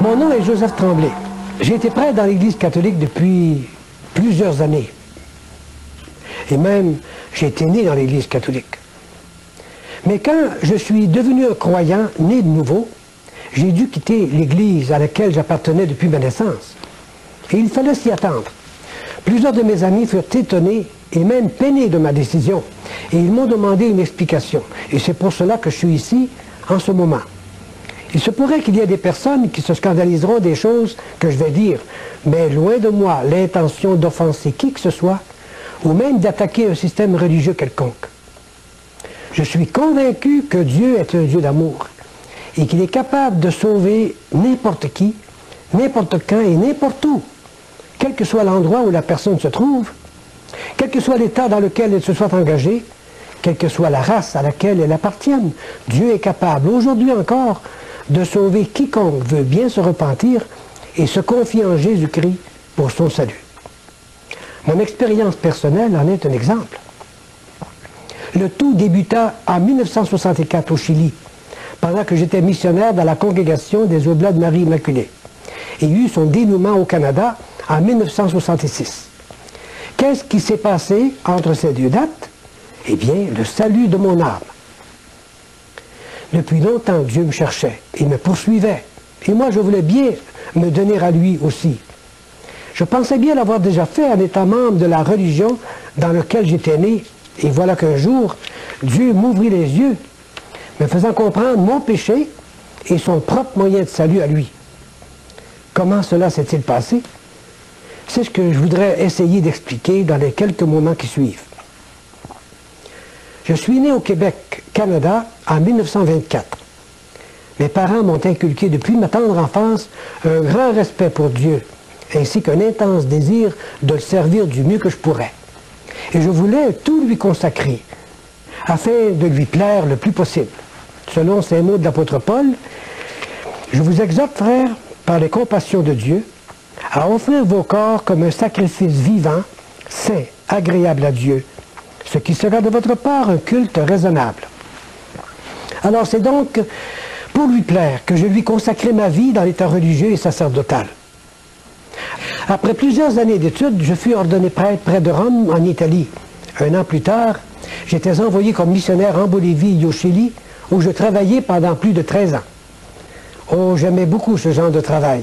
Mon nom est Joseph Tremblay. J'ai été prêtre dans l'Église catholique depuis plusieurs années. Et même, j'ai été né dans l'Église catholique. Mais quand je suis devenu un croyant, né de nouveau, j'ai dû quitter l'Église à laquelle j'appartenais depuis ma naissance. Et il fallait s'y attendre. Plusieurs de mes amis furent étonnés et même peinés de ma décision. Et ils m'ont demandé une explication. Et c'est pour cela que je suis ici en ce moment. Il se pourrait qu'il y ait des personnes qui se scandaliseront des choses que je vais dire, mais loin de moi l'intention d'offenser qui que ce soit, ou même d'attaquer un système religieux quelconque. Je suis convaincu que Dieu est un Dieu d'amour et qu'il est capable de sauver n'importe qui, n'importe quand et n'importe où, quel que soit l'endroit où la personne se trouve, quel que soit l'état dans lequel elle se soit engagée, quelle que soit la race à laquelle elle appartienne. Dieu est capable, aujourd'hui encore, de sauver quiconque veut bien se repentir et se confier en Jésus-Christ pour son salut. Mon expérience personnelle en est un exemple. Le tout débuta en 1964 au Chili, pendant que j'étais missionnaire dans la congrégation des Oblats de Marie Immaculée, et eut son dénouement au Canada en 1966. Qu'est-ce qui s'est passé entre ces deux dates? Eh bien, le salut de mon âme. Depuis longtemps, Dieu me cherchait et me poursuivait. Et moi, je voulais bien me donner à lui aussi. Je pensais bien l'avoir déjà fait en étant membre de la religion dans laquelle j'étais né. Et voilà qu'un jour, Dieu m'ouvrit les yeux, me faisant comprendre mon péché et son propre moyen de salut à lui. Comment cela s'est-il passé? C'est ce que je voudrais essayer d'expliquer dans les quelques moments qui suivent. Je suis né au Québec, Canada, en 1924. Mes parents m'ont inculqué depuis ma tendre enfance un grand respect pour Dieu, ainsi qu'un intense désir de le servir du mieux que je pourrais. Et je voulais tout lui consacrer, afin de lui plaire le plus possible. Selon ces mots de l'apôtre Paul, « Je vous exhorte, frères, par les compassions de Dieu, à offrir vos corps comme un sacrifice vivant, saint, agréable à Dieu, ce qui sera de votre part un culte raisonnable. » Alors c'est donc pour lui plaire que je lui consacrai ma vie dans l'état religieux et sacerdotal. Après plusieurs années d'études, je fus ordonné prêtre près de Rome, en Italie. Un an plus tard, j'étais envoyé comme missionnaire en Bolivie et au Chili, où je travaillais pendant plus de 13 ans. Oh, j'aimais beaucoup ce genre de travail.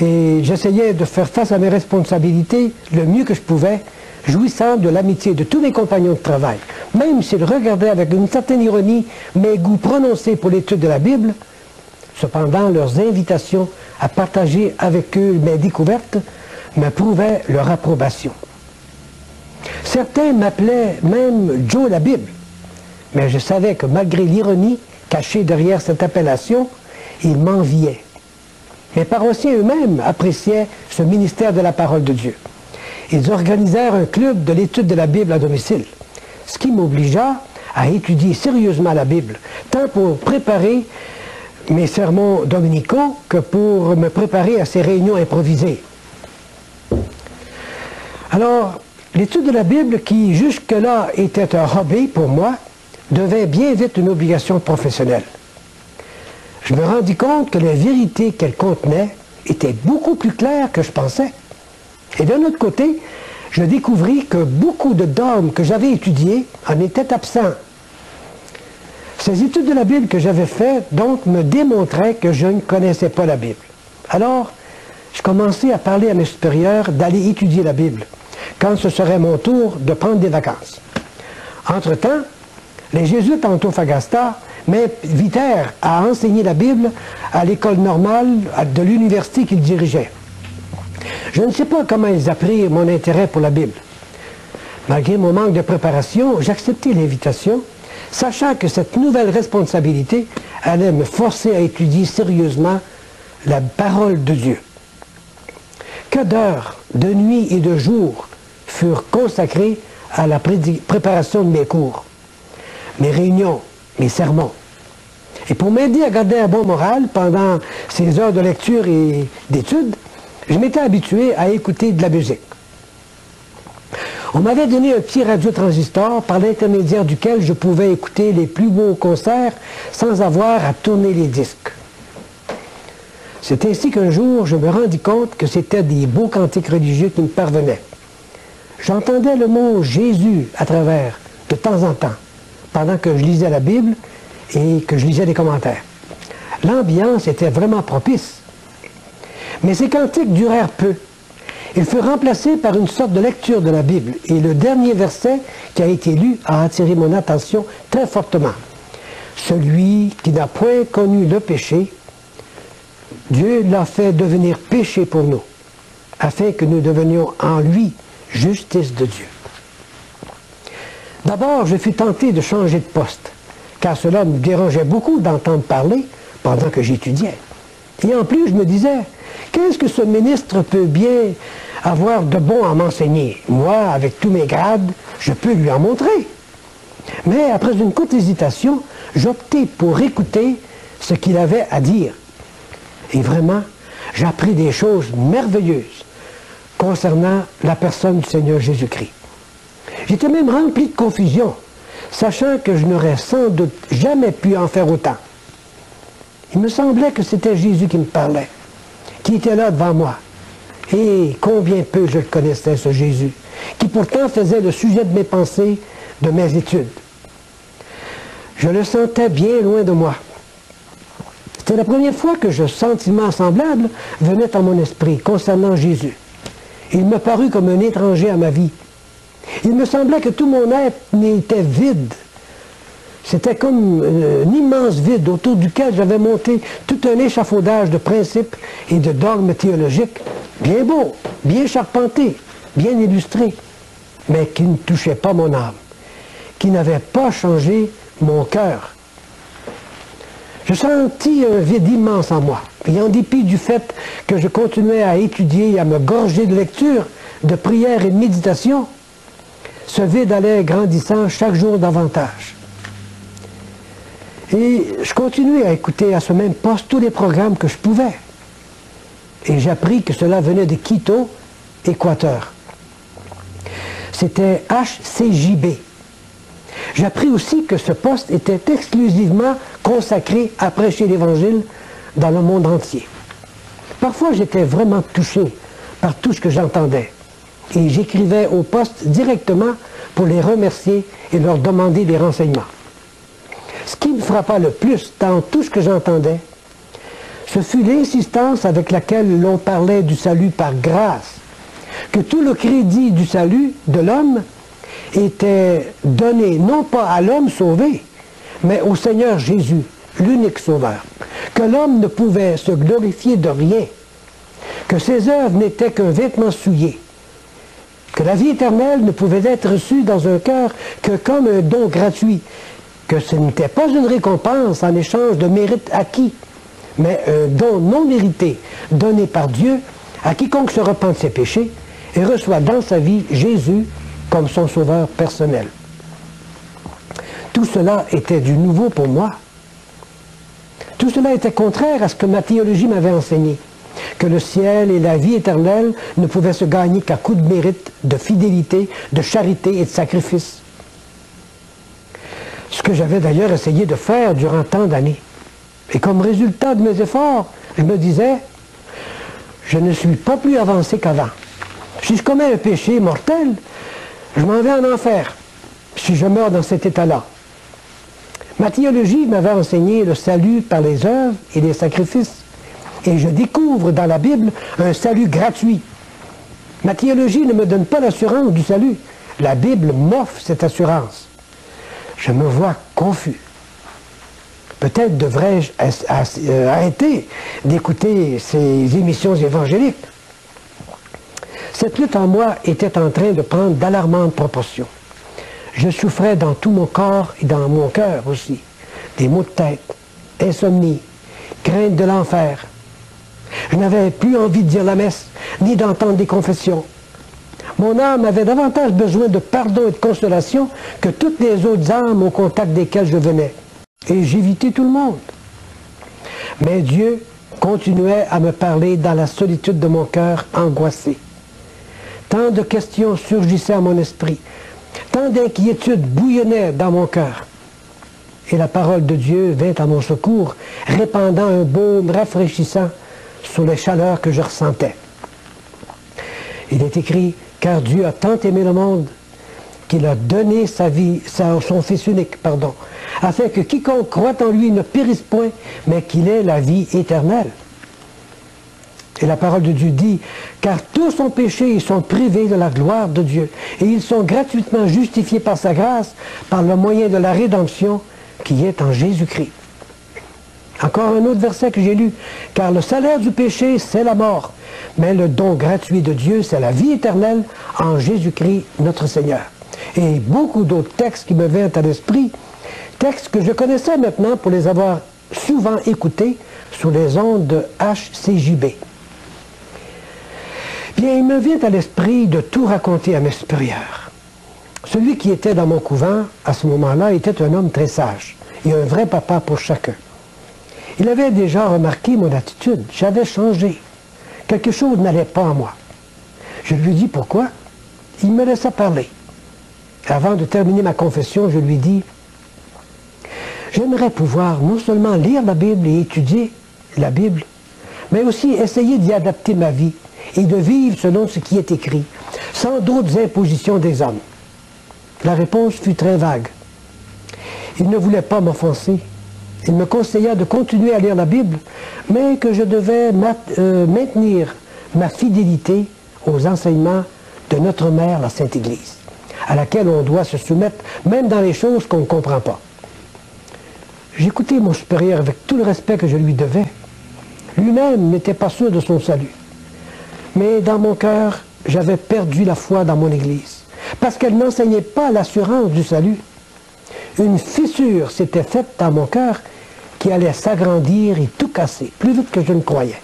Et j'essayais de faire face à mes responsabilités le mieux que je pouvais, jouissant de l'amitié de tous mes compagnons de travail. Même s'ils regardaient avec une certaine ironie mes goûts prononcés pour l'étude de la Bible, cependant leurs invitations à partager avec eux mes découvertes me prouvaient leur approbation. Certains m'appelaient même Joe la Bible, mais je savais que malgré l'ironie cachée derrière cette appellation, ils m'enviaient. Mes paroissiens eux-mêmes appréciaient ce ministère de la parole de Dieu. Ils organisèrent un club de l'étude de la Bible à domicile, ce qui m'obligea à étudier sérieusement la Bible, tant pour préparer mes sermons dominicaux que pour me préparer à ces réunions improvisées. Alors, l'étude de la Bible, qui jusque-là était un hobby pour moi, devint bien vite une obligation professionnelle. Je me rendis compte que les vérités qu'elle contenait étaient beaucoup plus claires que je pensais. Et d'un autre côté, je découvris que beaucoup de dogmes que j'avais étudiés en étaient absents. Ces études de la Bible que j'avais faites, donc, me démontraient que je ne connaissais pas la Bible. Alors, je commençai à parler à mes supérieurs d'aller étudier la Bible, quand ce serait mon tour de prendre des vacances. Entre-temps, les jésuites en Antofagasta m'invitèrent à enseigner la Bible à l'école normale de l'université qu'ils dirigeaient. Je ne sais pas comment ils apprirent mon intérêt pour la Bible. Malgré mon manque de préparation, j'acceptai l'invitation, sachant que cette nouvelle responsabilité allait me forcer à étudier sérieusement la parole de Dieu. Que d'heures, de nuit et de jours furent consacrées à la préparation de mes cours, mes réunions, mes sermons. Et pour m'aider à garder un bon moral pendant ces heures de lecture et d'études, je m'étais habitué à écouter de la musique. On m'avait donné un petit radiotransistor par l'intermédiaire duquel je pouvais écouter les plus beaux concerts sans avoir à tourner les disques. C'est ainsi qu'un jour, je me rendis compte que c'était des beaux cantiques religieux qui me parvenaient. J'entendais le mot Jésus à travers, de temps en temps, pendant que je lisais la Bible et que je lisais des commentaires. L'ambiance était vraiment propice. Mais ces cantiques durèrent peu. Ils furent remplacés par une sorte de lecture de la Bible. Et le dernier verset qui a été lu a attiré mon attention très fortement. Celui qui n'a point connu le péché, Dieu l'a fait devenir péché pour nous, afin que nous devenions en lui justice de Dieu. D'abord, je fus tenté de changer de poste, car cela me dérangeait beaucoup d'entendre parler pendant que j'étudiais. Et en plus, je me disais, qu'est-ce que ce ministre peut bien avoir de bon à m'enseigner? Moi, avec tous mes grades, je peux lui en montrer. Mais après une courte hésitation, j'optai pour écouter ce qu'il avait à dire. Et vraiment, j'appris des choses merveilleuses concernant la personne du Seigneur Jésus-Christ. J'étais même rempli de confusion, sachant que je n'aurais sans doute jamais pu en faire autant. Il me semblait que c'était Jésus qui me parlait, qui était là devant moi. Et combien peu je le connaissais, ce Jésus, qui pourtant faisait le sujet de mes pensées, de mes études. Je le sentais bien loin de moi. C'était la première fois que ce sentiment semblable venait en mon esprit concernant Jésus. Il me parut comme un étranger à ma vie. Il me semblait que tout mon être était vide. C'était comme un immense vide autour duquel j'avais monté tout un échafaudage de principes et de dogmes théologiques, bien beaux, bien charpentés, bien illustrés, mais qui ne touchaient pas mon âme, qui n'avaient pas changé mon cœur. Je sentis un vide immense en moi, et en dépit du fait que je continuais à étudier et à me gorger de lecture, de prière et de méditation, ce vide allait grandissant chaque jour davantage. Et je continuais à écouter à ce même poste tous les programmes que je pouvais. Et j'appris que cela venait de Quito, Équateur. C'était HCJB. J'appris aussi que ce poste était exclusivement consacré à prêcher l'Évangile dans le monde entier. Parfois, j'étais vraiment touché par tout ce que j'entendais. Et j'écrivais au poste directement pour les remercier et leur demander des renseignements. Ce qui me frappa le plus dans tout ce que j'entendais, ce fut l'insistance avec laquelle l'on parlait du salut par grâce, que tout le crédit du salut de l'homme était donné non pas à l'homme sauvé, mais au Seigneur Jésus, l'unique sauveur, que l'homme ne pouvait se glorifier de rien, que ses œuvres n'étaient qu'un vêtement souillé, que la vie éternelle ne pouvait être reçue dans un cœur que comme un don gratuit, que ce n'était pas une récompense en échange de mérite acquis, mais un don non mérité, donné par Dieu à quiconque se repent de ses péchés et reçoit dans sa vie Jésus comme son sauveur personnel. Tout cela était du nouveau pour moi. Tout cela était contraire à ce que ma théologie m'avait enseigné, que le ciel et la vie éternelle ne pouvaient se gagner qu'à coup de mérite, de fidélité, de charité et de sacrifice. Ce que j'avais d'ailleurs essayé de faire durant tant d'années. Et comme résultat de mes efforts, je me disais, je ne suis pas plus avancé qu'avant. Si je commets un péché mortel, je m'en vais en enfer, si je meurs dans cet état-là. Ma théologie m'avait enseigné le salut par les œuvres et les sacrifices. Et je découvre dans la Bible un salut gratuit. Ma théologie ne me donne pas l'assurance du salut. La Bible m'offre cette assurance. Je me vois confus. Peut-être devrais-je arrêter d'écouter ces émissions évangéliques. Cette lutte en moi était en train de prendre d'alarmantes proportions. Je souffrais dans tout mon corps et dans mon cœur aussi. Des maux de tête, insomnie, crainte de l'enfer. Je n'avais plus envie de dire la messe, ni d'entendre des confessions. Mon âme avait davantage besoin de pardon et de consolation que toutes les autres âmes au contact desquelles je venais. Et j'évitais tout le monde. Mais Dieu continuait à me parler dans la solitude de mon cœur angoissé. Tant de questions surgissaient à mon esprit. Tant d'inquiétudes bouillonnaient dans mon cœur. Et la parole de Dieu vint à mon secours, répandant un baume rafraîchissant sur les chaleurs que je ressentais. Il est écrit, car Dieu a tant aimé le monde qu'il a donné sa vie, son Fils unique, afin que quiconque croit en lui ne périsse point, mais qu'il ait la vie éternelle. Et la parole de Dieu dit, car tous ont péché et sont privés de la gloire de Dieu, et ils sont gratuitement justifiés par sa grâce, par le moyen de la rédemption qui est en Jésus-Christ. Encore un autre verset que j'ai lu, car le salaire du péché, c'est la mort, mais le don gratuit de Dieu, c'est la vie éternelle en Jésus-Christ, notre Seigneur. Et beaucoup d'autres textes qui me viennent à l'esprit, textes que je connaissais maintenant pour les avoir souvent écoutés sur les ondes de HCJB. Bien, il me vient à l'esprit de tout raconter à mes supérieurs. Celui qui était dans mon couvent, à ce moment-là, était un homme très sage et un vrai papa pour chacun. Il avait déjà remarqué mon attitude. J'avais changé. Quelque chose n'allait pas en moi. Je lui dis pourquoi. Il me laissa parler. Avant de terminer ma confession, je lui dis « J'aimerais pouvoir non seulement lire la Bible et étudier la Bible, mais aussi essayer d'y adapter ma vie et de vivre selon ce qui est écrit, sans d'autres impositions des hommes. » La réponse fut très vague. Il ne voulait pas m'offenser. Il me conseilla de continuer à lire la Bible, mais que je devais maintenir ma fidélité aux enseignements de notre mère, la Sainte Église, à laquelle on doit se soumettre, même dans les choses qu'on ne comprend pas. J'écoutais mon supérieur avec tout le respect que je lui devais. Lui-même n'était pas sûr de son salut. Mais dans mon cœur, j'avais perdu la foi dans mon Église, parce qu'elle n'enseignait pas l'assurance du salut. Une fissure s'était faite dans mon cœur qui allait s'agrandir et tout casser, plus vite que je ne croyais.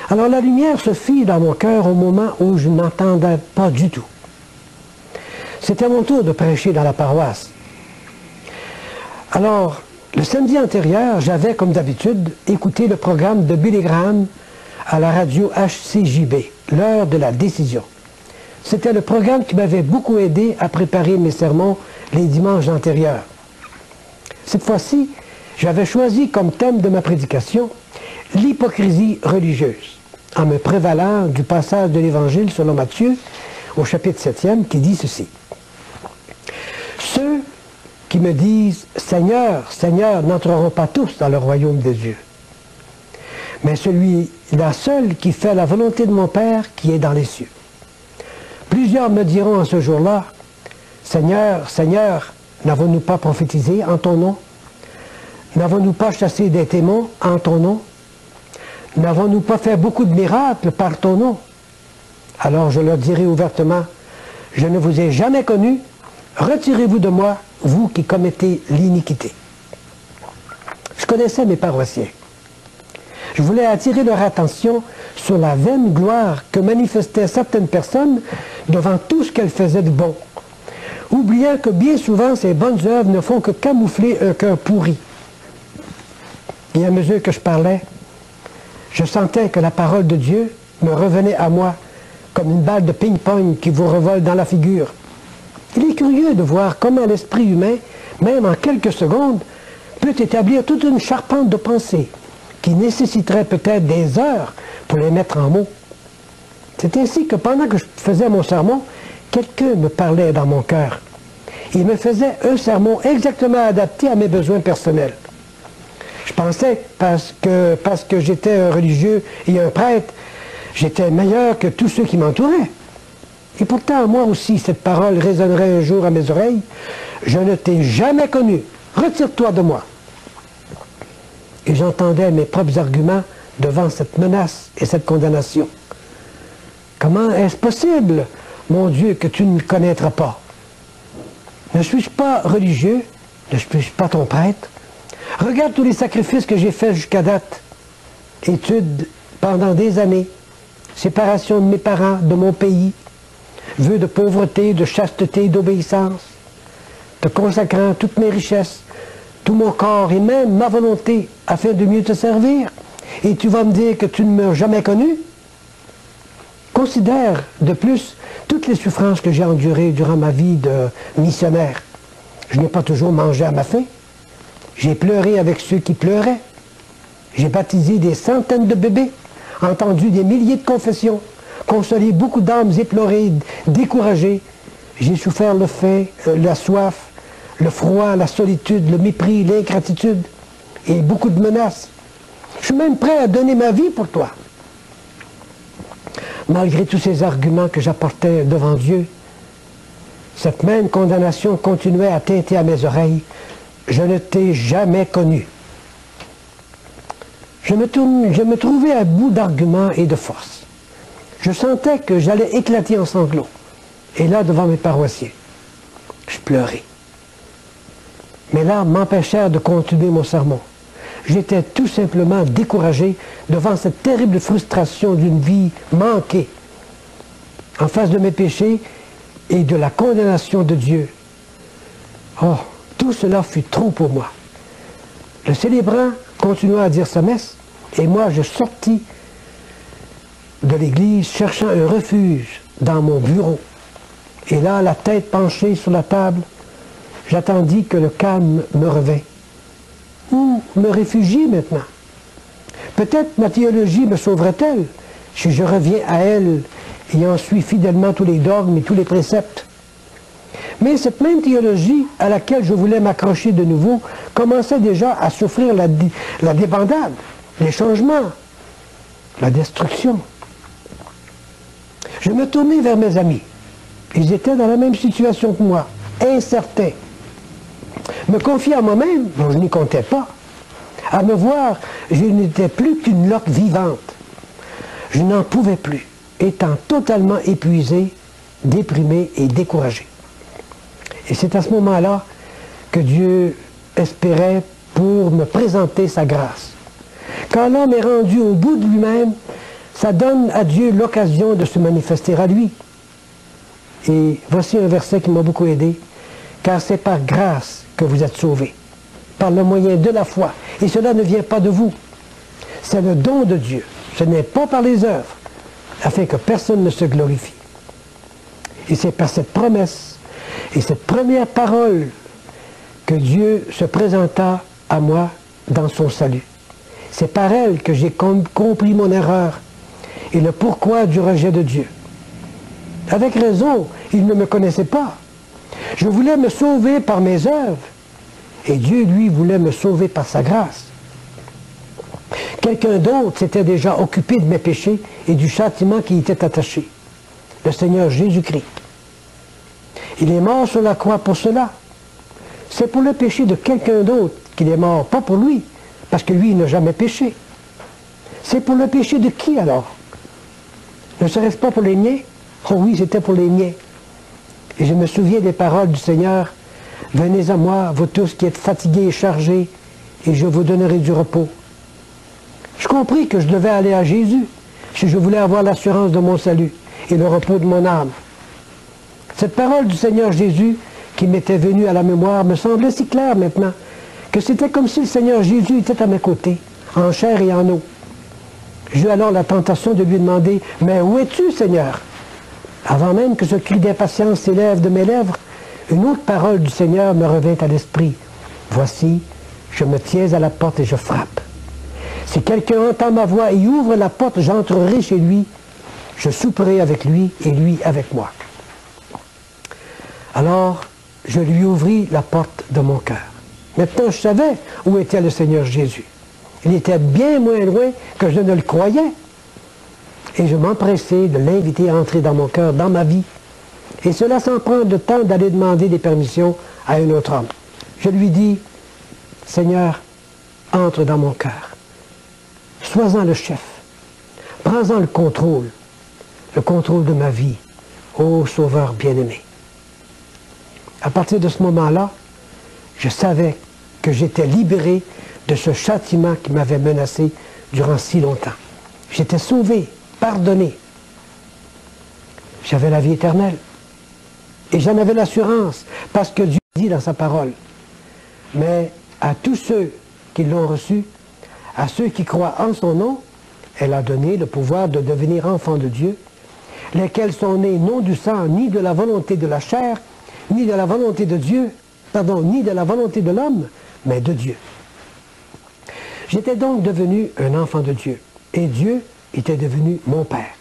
Alors la lumière se fit dans mon cœur au moment où je n'entendais pas du tout. C'était mon tour de prêcher dans la paroisse. Alors, le samedi antérieur, j'avais, comme d'habitude, écouté le programme de Billy Graham à la radio HCJB, l'heure de la décision. C'était le programme qui m'avait beaucoup aidé à préparer mes sermons les dimanches antérieurs. Cette fois-ci, j'avais choisi comme thème de ma prédication l'hypocrisie religieuse, en me prévalant du passage de l'Évangile selon Matthieu, au chapitre 7e, qui dit ceci. « Ceux qui me disent « Seigneur, Seigneur » n'entreront pas tous dans le royaume de Dieu. Mais celui-là seul qui fait la volonté de mon Père qui est dans les cieux. Plusieurs me diront en ce jour-là, « Seigneur, Seigneur, n'avons-nous pas prophétisé en ton nom? N'avons-nous pas chassé des démons en ton nom? N'avons-nous pas fait beaucoup de miracles par ton nom? » Alors je leur dirai ouvertement, « Je ne vous ai jamais connu, retirez-vous de moi, vous qui commettez l'iniquité. » Je connaissais mes paroissiens. Je voulais attirer leur attention sur la vaine gloire que manifestaient certaines personnes devant tout ce qu'elles faisaient de bon, oubliant que bien souvent ces bonnes œuvres ne font que camoufler un cœur pourri. Et à mesure que je parlais, je sentais que la parole de Dieu me revenait à moi comme une balle de ping-pong qui vous revole dans la figure. Il est curieux de voir comment l'esprit humain, même en quelques secondes, peut établir toute une charpente de pensées qui nécessiterait peut-être des heures pour les mettre en mots. C'est ainsi que pendant que je faisais mon sermon, quelqu'un me parlait dans mon cœur. Il me faisait un sermon exactement adapté à mes besoins personnels. Je pensais, parce que j'étais un religieux et un prêtre, j'étais meilleur que tous ceux qui m'entouraient. Et pourtant, moi aussi, cette parole résonnerait un jour à mes oreilles. « Je ne t'ai jamais connu. Retire-toi de moi. » Et j'entendais mes propres arguments devant cette menace et cette condamnation. Comment est-ce possible, mon Dieu, que tu ne me connaîtras pas? Ne suis-je pas religieux? Ne suis-je pas ton prêtre? Regarde tous les sacrifices que j'ai faits jusqu'à date. Études pendant des années, séparation de mes parents, de mon pays, vœux de pauvreté, de chasteté, d'obéissance, te consacrant toutes mes richesses, tout mon corps et même ma volonté afin de mieux te servir. Et tu vas me dire que tu ne m'as jamais connu? Considère de plus toutes les souffrances que j'ai endurées durant ma vie de missionnaire. Je n'ai pas toujours mangé à ma faim. J'ai pleuré avec ceux qui pleuraient. J'ai baptisé des centaines de bébés, entendu des milliers de confessions, consolé beaucoup d'âmes éplorées, découragées. J'ai souffert le faim, la soif, le froid, la solitude, le mépris, l'ingratitude et beaucoup de menaces. Je suis même prêt à donner ma vie pour toi. Malgré tous ces arguments que j'apportais devant Dieu, cette même condamnation continuait à tinter à mes oreilles. Je ne t'ai jamais connu. Je me trouvais à bout d'arguments et de force. Je sentais que j'allais éclater en sanglots. Et là, devant mes paroissiens, je pleurais. Mes larmes m'empêchèrent de continuer mon sermon. J'étais tout simplement découragé devant cette terrible frustration d'une vie manquée, en face de mes péchés et de la condamnation de Dieu. Oh, tout cela fut trop pour moi. Le célébrant continua à dire sa messe, et moi je sortis de l'église cherchant un refuge dans mon bureau. Et là, la tête penchée sur la table, j'attendis que le calme me revint. Où me réfugier maintenant? Peut-être ma théologie me sauverait-elle si je reviens à elle et en suis fidèlement tous les dogmes et tous les préceptes. Mais cette même théologie à laquelle je voulais m'accrocher de nouveau commençait déjà à souffrir la débandade, les changements, la destruction. Je me tournai vers mes amis. Ils étaient dans la même situation que moi, incertains. Me confier à moi-même, dont je n'y comptais pas. À me voir, je n'étais plus qu'une loque vivante. Je n'en pouvais plus, étant totalement épuisé, déprimé et découragé. Et c'est à ce moment-là que Dieu espérait pour me présenter sa grâce. Quand l'homme est rendu au bout de lui-même, ça donne à Dieu l'occasion de se manifester à lui. Et voici un verset qui m'a beaucoup aidé. Car c'est par grâce que vous êtes sauvés, par le moyen de la foi. Et cela ne vient pas de vous. C'est le don de Dieu. Ce n'est pas par les œuvres, afin que personne ne se glorifie. Et c'est par cette promesse et cette première parole que Dieu se présenta à moi dans son salut. C'est par elle que j'ai compris mon erreur et le pourquoi du rejet de Dieu. Avec raison, il ne me connaissait pas. Je voulais me sauver par mes œuvres, et Dieu, lui, voulait me sauver par sa grâce. Quelqu'un d'autre s'était déjà occupé de mes péchés et du châtiment qui y était attaché. Le Seigneur Jésus-Christ. Il est mort sur la croix pour cela. C'est pour le péché de quelqu'un d'autre qu'il est mort, pas pour lui, parce que lui, il n'a jamais péché. C'est pour le péché de qui alors? Ne serait-ce pas pour les miens? Oh oui, c'était pour les miens. Et je me souviens des paroles du Seigneur. Venez à moi, vous tous qui êtes fatigués et chargés, et je vous donnerai du repos. Je compris que je devais aller à Jésus si je voulais avoir l'assurance de mon salut et le repos de mon âme. Cette parole du Seigneur Jésus qui m'était venue à la mémoire me semblait si claire maintenant que c'était comme si le Seigneur Jésus était à mes côtés, en chair et en eau. J'eus alors la tentation de lui demander « Mais où es-tu, Seigneur ?» Avant même que ce cri d'impatience s'élève de mes lèvres, une autre parole du Seigneur me revint à l'esprit. « Voici, je me tiens à la porte et je frappe. Si quelqu'un entend ma voix et ouvre la porte, j'entrerai chez lui, je souperai avec lui et lui avec moi. » Alors, je lui ouvris la porte de mon cœur. Maintenant, je savais où était le Seigneur Jésus. Il était bien moins loin que je ne le croyais. Et je m'empressai de l'inviter à entrer dans mon cœur, dans ma vie. Et cela sans prendre le temps d'aller demander des permissions à un autre homme. Je lui dis, « Seigneur, entre dans mon cœur. Sois-en le chef. Prends-en le contrôle de ma vie, ô Sauveur bien-aimé. » À partir de ce moment-là, je savais que j'étais libéré de ce châtiment qui m'avait menacé durant si longtemps. J'étais sauvé, pardonné. J'avais la vie éternelle. Et j'en avais l'assurance, parce que Dieu dit dans sa parole. Mais à tous ceux qui l'ont reçu, à ceux qui croient en son nom, elle a donné le pouvoir de devenir enfants de Dieu, lesquels sont nés non du sang, ni de la volonté de la chair, ni de la volonté de Dieu, ni de la volonté de l'homme, mais de Dieu. J'étais donc devenu un enfant de Dieu. Et Dieu était devenu mon Père.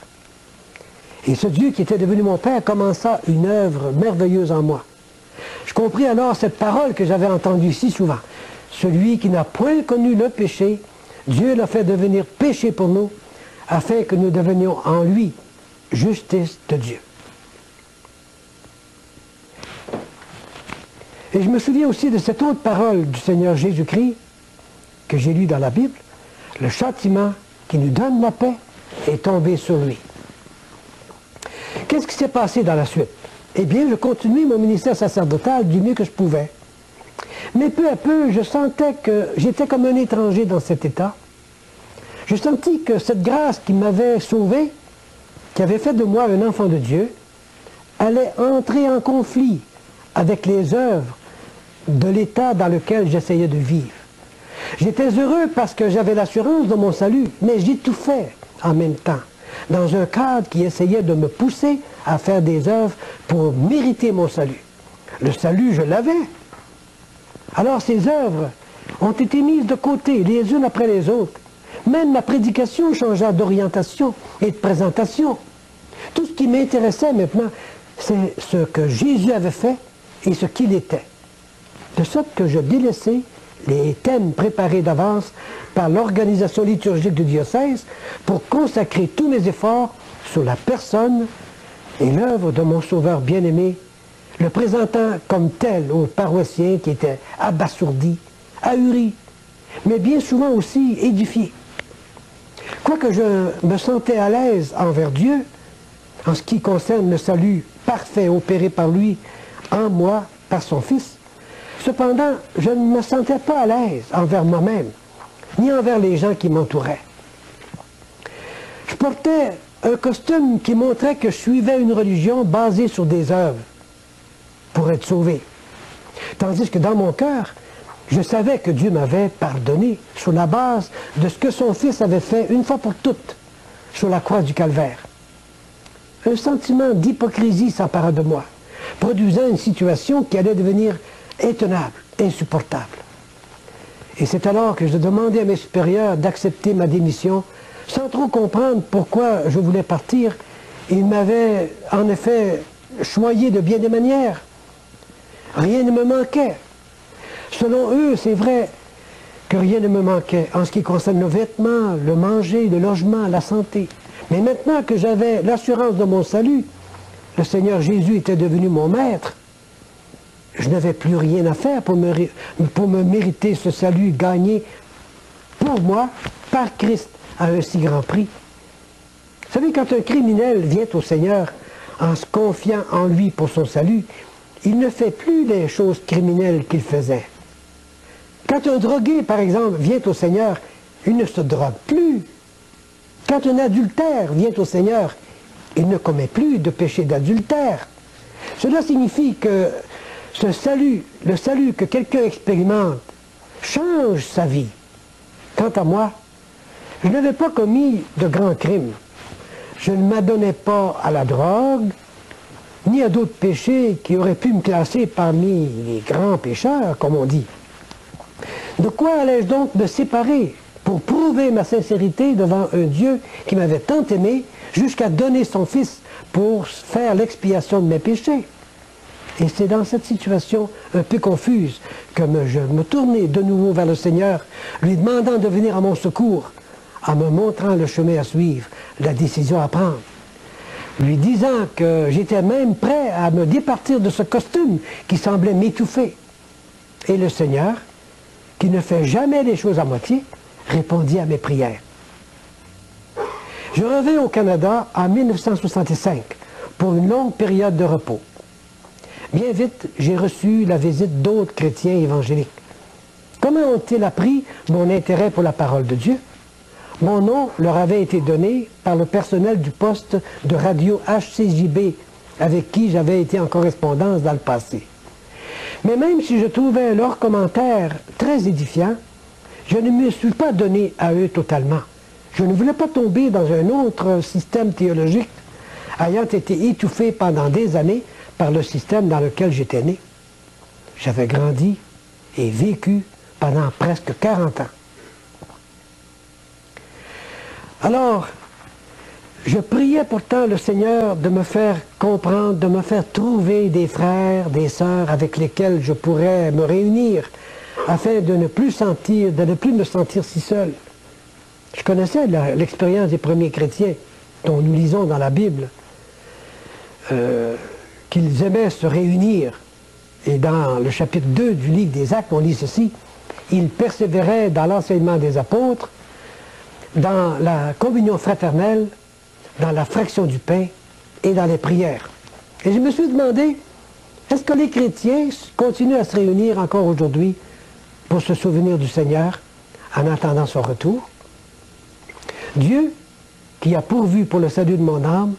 Et ce Dieu qui était devenu mon Père commença une œuvre merveilleuse en moi. Je compris alors cette parole que j'avais entendue si souvent. Celui qui n'a point connu le péché, Dieu l'a fait devenir péché pour nous, afin que nous devenions en lui justice de Dieu. Et je me souviens aussi de cette autre parole du Seigneur Jésus-Christ que j'ai lue dans la Bible. Le châtiment qui nous donne la paix est tombé sur lui. Qu'est-ce qui s'est passé dans la suite? Eh bien, je continuais mon ministère sacerdotal du mieux que je pouvais. Mais peu à peu, je sentais que j'étais comme un étranger dans cet état. Je sentis que cette grâce qui m'avait sauvé, qui avait fait de moi un enfant de Dieu, allait entrer en conflit avec les œuvres de l'état dans lequel j'essayais de vivre. J'étais heureux parce que j'avais l'assurance de mon salut, mais j'étouffais en même temps, dans un cadre qui essayait de me pousser à faire des œuvres pour mériter mon salut. Le salut, je l'avais. Alors ces œuvres ont été mises de côté, les unes après les autres. Même ma prédication changea d'orientation et de présentation. Tout ce qui m'intéressait maintenant, c'est ce que Jésus avait fait et ce qu'il était. De sorte que je délaissais les thèmes préparés d'avance par l'organisation liturgique du diocèse pour consacrer tous mes efforts sur la personne et l'œuvre de mon Sauveur bien-aimé, le présentant comme tel aux paroissiens qui étaient abasourdis, ahuris, mais bien souvent aussi édifiés. Quoique je me sentais à l'aise envers Dieu, en ce qui concerne le salut parfait opéré par lui en moi, par son Fils, cependant, je ne me sentais pas à l'aise envers moi-même, ni envers les gens qui m'entouraient. Je portais un costume qui montrait que je suivais une religion basée sur des œuvres pour être sauvé. Tandis que dans mon cœur, je savais que Dieu m'avait pardonné sur la base de ce que son Fils avait fait une fois pour toutes sur la croix du Calvaire. Un sentiment d'hypocrisie s'empara de moi, produisant une situation qui allait devenir intenable, insupportable. Et c'est alors que je demandais à mes supérieurs d'accepter ma démission, sans trop comprendre pourquoi je voulais partir. Ils m'avaient en effet choyé de bien des manières. Rien ne me manquait. Selon eux, c'est vrai que rien ne me manquait en ce qui concerne le vêtement, le manger, le logement, la santé. Mais maintenant que j'avais l'assurance de mon salut, le Seigneur Jésus était devenu mon maître, je n'avais plus rien à faire pour me mériter ce salut gagné pour moi par Christ à un si grand prix. Vous savez, quand un criminel vient au Seigneur en se confiant en lui pour son salut, il ne fait plus les choses criminelles qu'il faisait. Quand un drogué, par exemple, vient au Seigneur, il ne se drogue plus. Quand un adultère vient au Seigneur, il ne commet plus de péché d'adultère. Cela signifie que ce salut, le salut que quelqu'un expérimente, change sa vie. Quant à moi, je n'avais pas commis de grands crimes. Je ne m'adonnais pas à la drogue, ni à d'autres péchés qui auraient pu me classer parmi les grands pécheurs, comme on dit. De quoi allais-je donc me séparer pour prouver ma sincérité devant un Dieu qui m'avait tant aimé jusqu'à donner son Fils pour faire l'expiation de mes péchés? Et c'est dans cette situation un peu confuse que je me tournai de nouveau vers le Seigneur, lui demandant de venir à mon secours, en me montrant le chemin à suivre, la décision à prendre, lui disant que j'étais même prêt à me départir de ce costume qui semblait m'étouffer. Et le Seigneur, qui ne fait jamais les choses à moitié, répondit à mes prières. Je revins au Canada en 1965 pour une longue période de repos. Bien vite, j'ai reçu la visite d'autres chrétiens évangéliques. Comment ont-ils appris mon intérêt pour la parole de Dieu? Mon nom leur avait été donné par le personnel du poste de radio HCJB, avec qui j'avais été en correspondance dans le passé. Mais même si je trouvais leurs commentaires très édifiants, je ne me suis pas donné à eux totalement. Je ne voulais pas tomber dans un autre système théologique, ayant été étouffé pendant des années par le système dans lequel j'étais né. J'avais grandi et vécu pendant presque 40 ans. Alors, je priais pourtant le Seigneur de me faire comprendre, de me faire trouver des frères, des sœurs avec lesquels je pourrais me réunir afin de ne plus me sentir si seul. Je connaissais l'expérience des premiers chrétiens dont nous lisons dans la Bible, qu'ils aimaient se réunir. Et dans le chapitre 2 du livre des Actes, on lit ceci: ils persévéraient dans l'enseignement des apôtres, dans la communion fraternelle, dans la fraction du pain et dans les prières. Et je me suis demandé, est-ce que les chrétiens continuent à se réunir encore aujourd'hui pour se souvenir du Seigneur en attendant son retour? Dieu, qui a pourvu pour le salut de mon âme,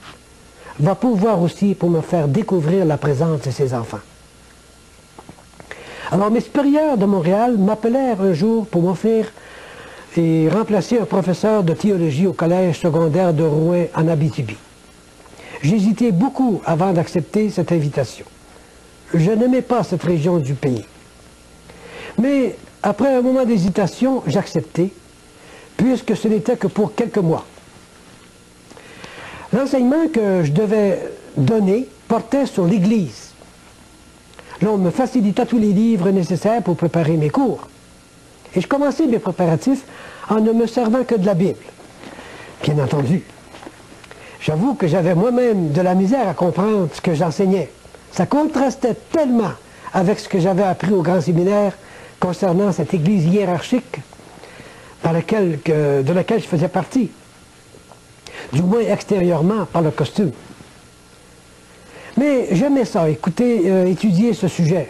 va pourvoir aussi pour me faire découvrir la présence de ses enfants. Alors mes supérieurs de Montréal m'appelèrent un jour pour m'offrir et remplacer un professeur de théologie au collège secondaire de Rouen en Abitibi. J'hésitais beaucoup avant d'accepter cette invitation. Je n'aimais pas cette région du pays. Mais après un moment d'hésitation, j'acceptai, puisque ce n'était que pour quelques mois. L'enseignement que je devais donner portait sur l'Église. L'on me facilita tous les livres nécessaires pour préparer mes cours. Et je commençais mes préparatifs en ne me servant que de la Bible. Bien entendu, j'avoue que j'avais moi-même de la misère à comprendre ce que j'enseignais. Ça contrastait tellement avec ce que j'avais appris au grand séminaire concernant cette Église hiérarchique de laquelle je faisais partie, du moins extérieurement par le costume. Mais j'aimais ça, étudier ce sujet.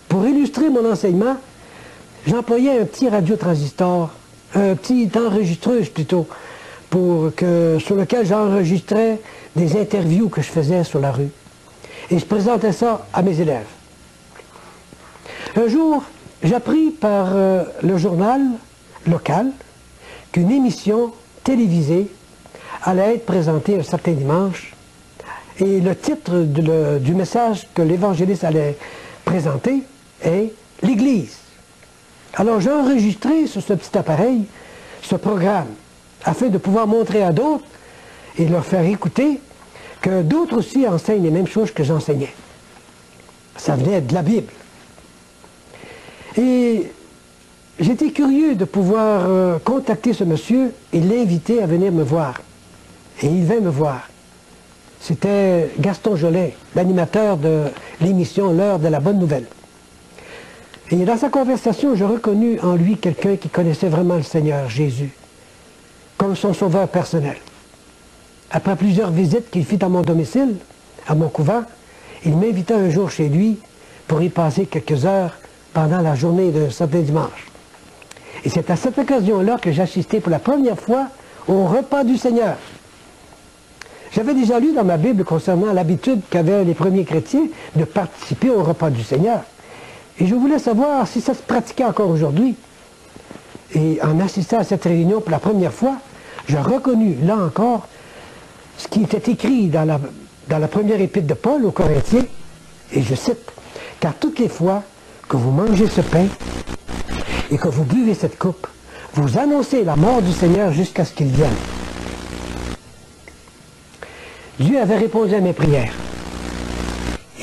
Pour illustrer mon enseignement, j'employais un petit radiotransistor, un petit enregistreuse plutôt, sur lequel j'enregistrais des interviews que je faisais sur la rue. Et je présentais ça à mes élèves. Un jour, j'appris par le journal local qu'une émission télévisée allait être présentée un certain dimanche. Et le titre du message que l'évangéliste allait présenter est « L'Église ». Alors j'ai enregistré sur ce petit appareil ce programme afin de pouvoir montrer à d'autres et leur faire écouter que d'autres aussi enseignent les mêmes choses que j'enseignais. Ça venait de la Bible. Et j'étais curieux de pouvoir contacter ce monsieur et l'inviter à venir me voir. Et il vint me voir. C'était Gaston Jolet, l'animateur de l'émission L'heure de la bonne nouvelle. Et dans sa conversation, je reconnus en lui quelqu'un qui connaissait vraiment le Seigneur Jésus, comme son sauveur personnel. Après plusieurs visites qu'il fit à mon domicile, à mon couvent, il m'invita un jour chez lui pour y passer quelques heures pendant la journée de samedi dimanche. Et c'est à cette occasion-là que j'assistais pour la première fois au repas du Seigneur. J'avais déjà lu dans ma Bible concernant l'habitude qu'avaient les premiers chrétiens de participer au repas du Seigneur. Et je voulais savoir si ça se pratiquait encore aujourd'hui. Et en assistant à cette réunion pour la première fois, je reconnus là encore ce qui était écrit dans la première épître de Paul aux Corinthiens, et je cite: « Car toutes les fois que vous mangez ce pain et que vous buvez cette coupe, vous annoncez la mort du Seigneur jusqu'à ce qu'il vienne. » Dieu avait répondu à mes prières.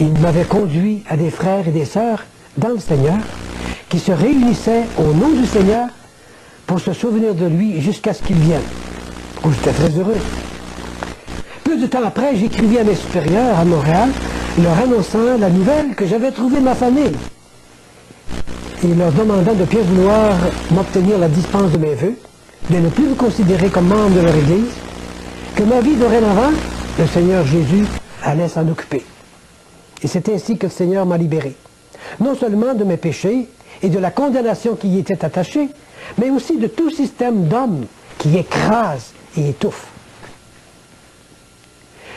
Il m'avait conduit à des frères et des sœurs dans le Seigneur qui se réunissaient au nom du Seigneur pour se souvenir de lui jusqu'à ce qu'il vienne. Oh, j'étais très heureux. Peu de temps après, j'écrivis à mes supérieurs à Montréal, leur annonçant la nouvelle que j'avais trouvé ma famille et leur demandant de bien vouloir m'obtenir la dispense de mes vœux, de ne plus me considérer comme membre de leur Église, que ma vie dorénavant, le Seigneur Jésus allait s'en occuper. Et c'est ainsi que le Seigneur m'a libéré, non seulement de mes péchés et de la condamnation qui y était attachée, mais aussi de tout système d'hommes qui écrase et étouffe.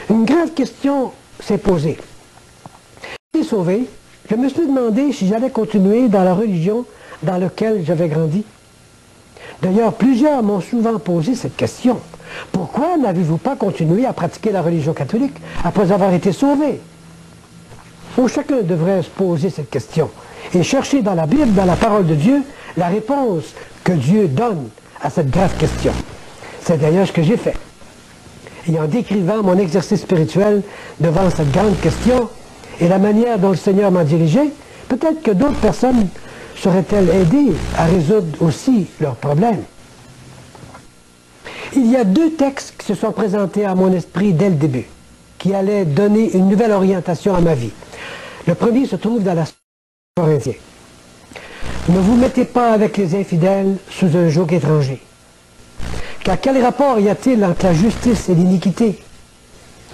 Une grave question s'est posée. J'ai été sauvé, je me suis demandé si j'allais continuer dans la religion dans laquelle j'avais grandi. D'ailleurs, plusieurs m'ont souvent posé cette question. Pourquoi n'avez-vous pas continué à pratiquer la religion catholique après avoir été sauvé? Oh, chacun devrait se poser cette question et chercher dans la Bible, dans la parole de Dieu, la réponse que Dieu donne à cette grave question. C'est d'ailleurs ce que j'ai fait. Et en décrivant mon exercice spirituel devant cette grande question et la manière dont le Seigneur m'a dirigé, peut-être que d'autres personnes seraient-elles aidées à résoudre aussi leurs problèmes. Il y a deux textes qui se sont présentés à mon esprit dès le début, qui allaient donner une nouvelle orientation à ma vie. Le premier se trouve dans la Corinthiens. Ne vous mettez pas avec les infidèles sous un joug étranger. Car quel rapport y a-t-il entre la justice et l'iniquité?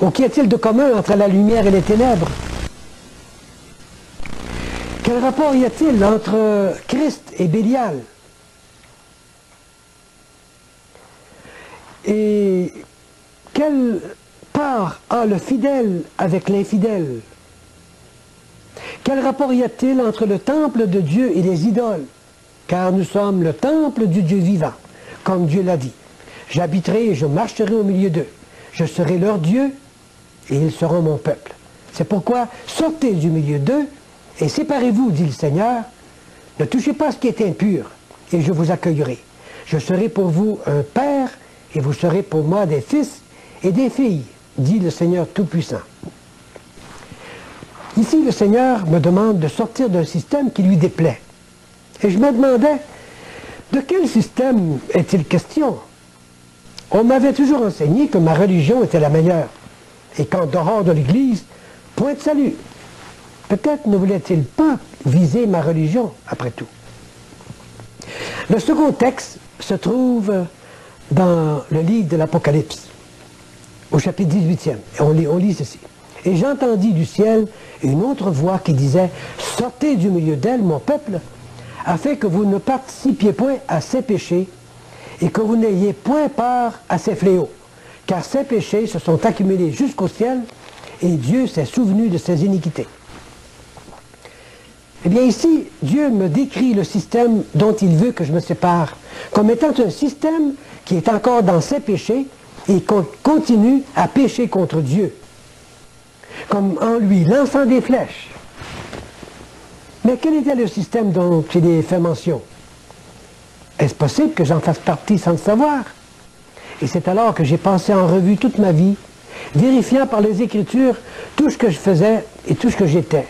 Ou qu'y a-t-il de commun entre la lumière et les ténèbres? Quel rapport y a-t-il entre Christ et Bélial? Et quelle part a le fidèle avec l'infidèle? Quel rapport y a-t-il entre le temple de Dieu et les idoles? Car nous sommes le temple du Dieu vivant, comme Dieu l'a dit. J'habiterai et je marcherai au milieu d'eux. Je serai leur Dieu et ils seront mon peuple. C'est pourquoi sortez du milieu d'eux et séparez-vous, dit le Seigneur. Ne touchez pas ce qui est impur et je vous accueillerai. Je serai pour vous un père et vous serez pour moi des fils et des filles, dit le Seigneur Tout-Puissant. Ici, le Seigneur me demande de sortir d'un système qui lui déplaît. Et je me demandais, de quel système est-il question? On m'avait toujours enseigné que ma religion était la meilleure, et qu'en dehors de l'Église, point de salut. Peut-être ne voulait-il pas viser ma religion, après tout. Le second texte se trouve dans le livre de l'Apocalypse, au chapitre 18e. Et on lit ceci. « Et j'entendis du ciel une autre voix qui disait, « Sortez du milieu d'elle, mon peuple, afin que vous ne participiez point à ses péchés, et que vous n'ayez point part à ses fléaux, car ses péchés se sont accumulés jusqu'au ciel, et Dieu s'est souvenu de ses iniquités. » Eh bien ici, Dieu me décrit le système dont il veut que je me sépare, comme étant un système qui est encore dans ses péchés, et continue à pécher contre Dieu, comme en lui lançant des flèches. Mais quel était le système dont il est fait mention? Est-ce possible que j'en fasse partie sans le savoir? Et c'est alors que j'ai passé en revue toute ma vie, vérifiant par les Écritures tout ce que je faisais et tout ce que j'étais.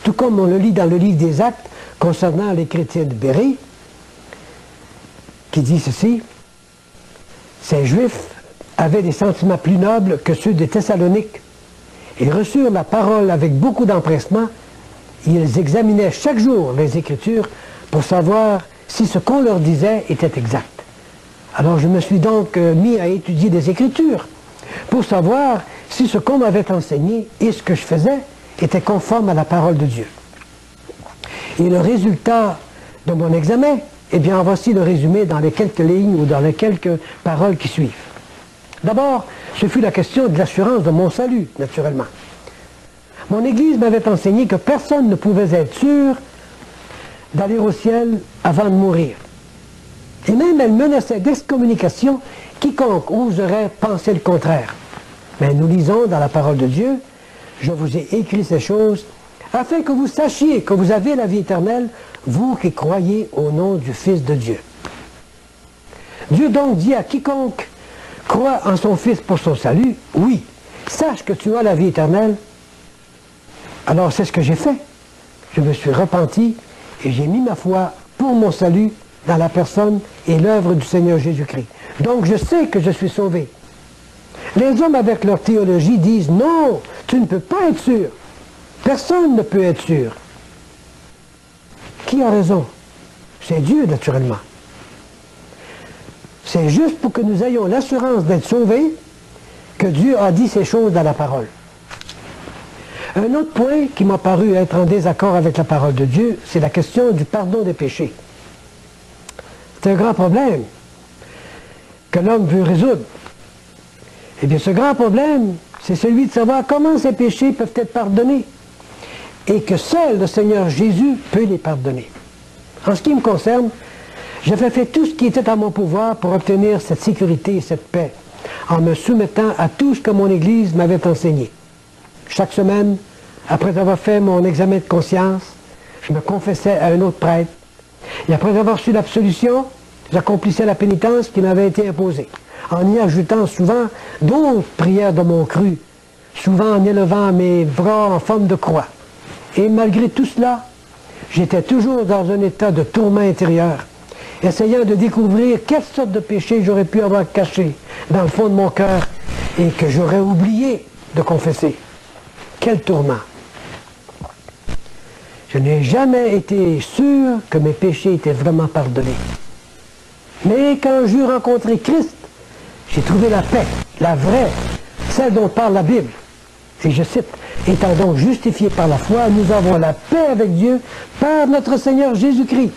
Tout comme on le lit dans le livre des Actes concernant les chrétiens de Bérée, qui dit ceci: « Ces Juifs avaient des sentiments plus nobles que ceux des Thessaloniques. Ils reçurent la parole avec beaucoup d'empressement. Ils examinaient chaque jour les Écritures pour savoir si ce qu'on leur disait était exact. Alors je me suis donc mis à étudier les Écritures pour savoir si ce qu'on m'avait enseigné et ce que je faisais était conforme à la parole de Dieu. Et le résultat de mon examen, eh bien voici le résumé dans les quelques lignes ou dans les quelques paroles qui suivent. D'abord, ce fut la question de l'assurance de mon salut, naturellement. Mon Église m'avait enseigné que personne ne pouvait être sûr d'aller au ciel avant de mourir. Et même elle menaçait d'excommunication quiconque oserait penser le contraire. Mais nous lisons dans la parole de Dieu, « Je vous ai écrit ces choses afin que vous sachiez que vous avez la vie éternelle, vous qui croyez au nom du Fils de Dieu. » Dieu donc dit à quiconque croit en son Fils pour son salut, « Oui, sache que tu as la vie éternelle. » Alors c'est ce que j'ai fait. Je me suis repenti et j'ai mis ma foi pour mon salut dans la personne et l'œuvre du Seigneur Jésus-Christ. Donc je sais que je suis sauvé. Les hommes avec leur théologie disent « Non, tu ne peux pas être sûr. Personne ne peut être sûr. » Qui a raison? C'est Dieu, naturellement. C'est juste pour que nous ayons l'assurance d'être sauvés que Dieu a dit ces choses dans la parole. Un autre point qui m'a paru être en désaccord avec la parole de Dieu, c'est la question du pardon des péchés. C'est un grand problème que l'homme veut résoudre. Eh bien, ce grand problème, c'est celui de savoir comment ces péchés peuvent être pardonnés et que seul le Seigneur Jésus peut les pardonner. En ce qui me concerne, j'avais fait tout ce qui était à mon pouvoir pour obtenir cette sécurité et cette paix, en me soumettant à tout ce que mon Église m'avait enseigné. Chaque semaine, après avoir fait mon examen de conscience, je me confessais à un autre prêtre. Et après avoir reçu l'absolution, j'accomplissais la pénitence qui m'avait été imposée. en y ajoutant souvent d'autres prières de mon cru, souvent en élevant mes bras en forme de croix. Et malgré tout cela, j'étais toujours dans un état de tourment intérieur, essayant de découvrir quelle sorte de péché j'aurais pu avoir caché dans le fond de mon cœur et que j'aurais oublié de confesser. Quel tourment! Je n'ai jamais été sûr que mes péchés étaient vraiment pardonnés. Mais quand j'eus rencontré Christ, j'ai trouvé la paix, la vraie, celle dont parle la Bible. Et je cite, « Étant donc justifiés par la foi, nous avons la paix avec Dieu par notre Seigneur Jésus-Christ. »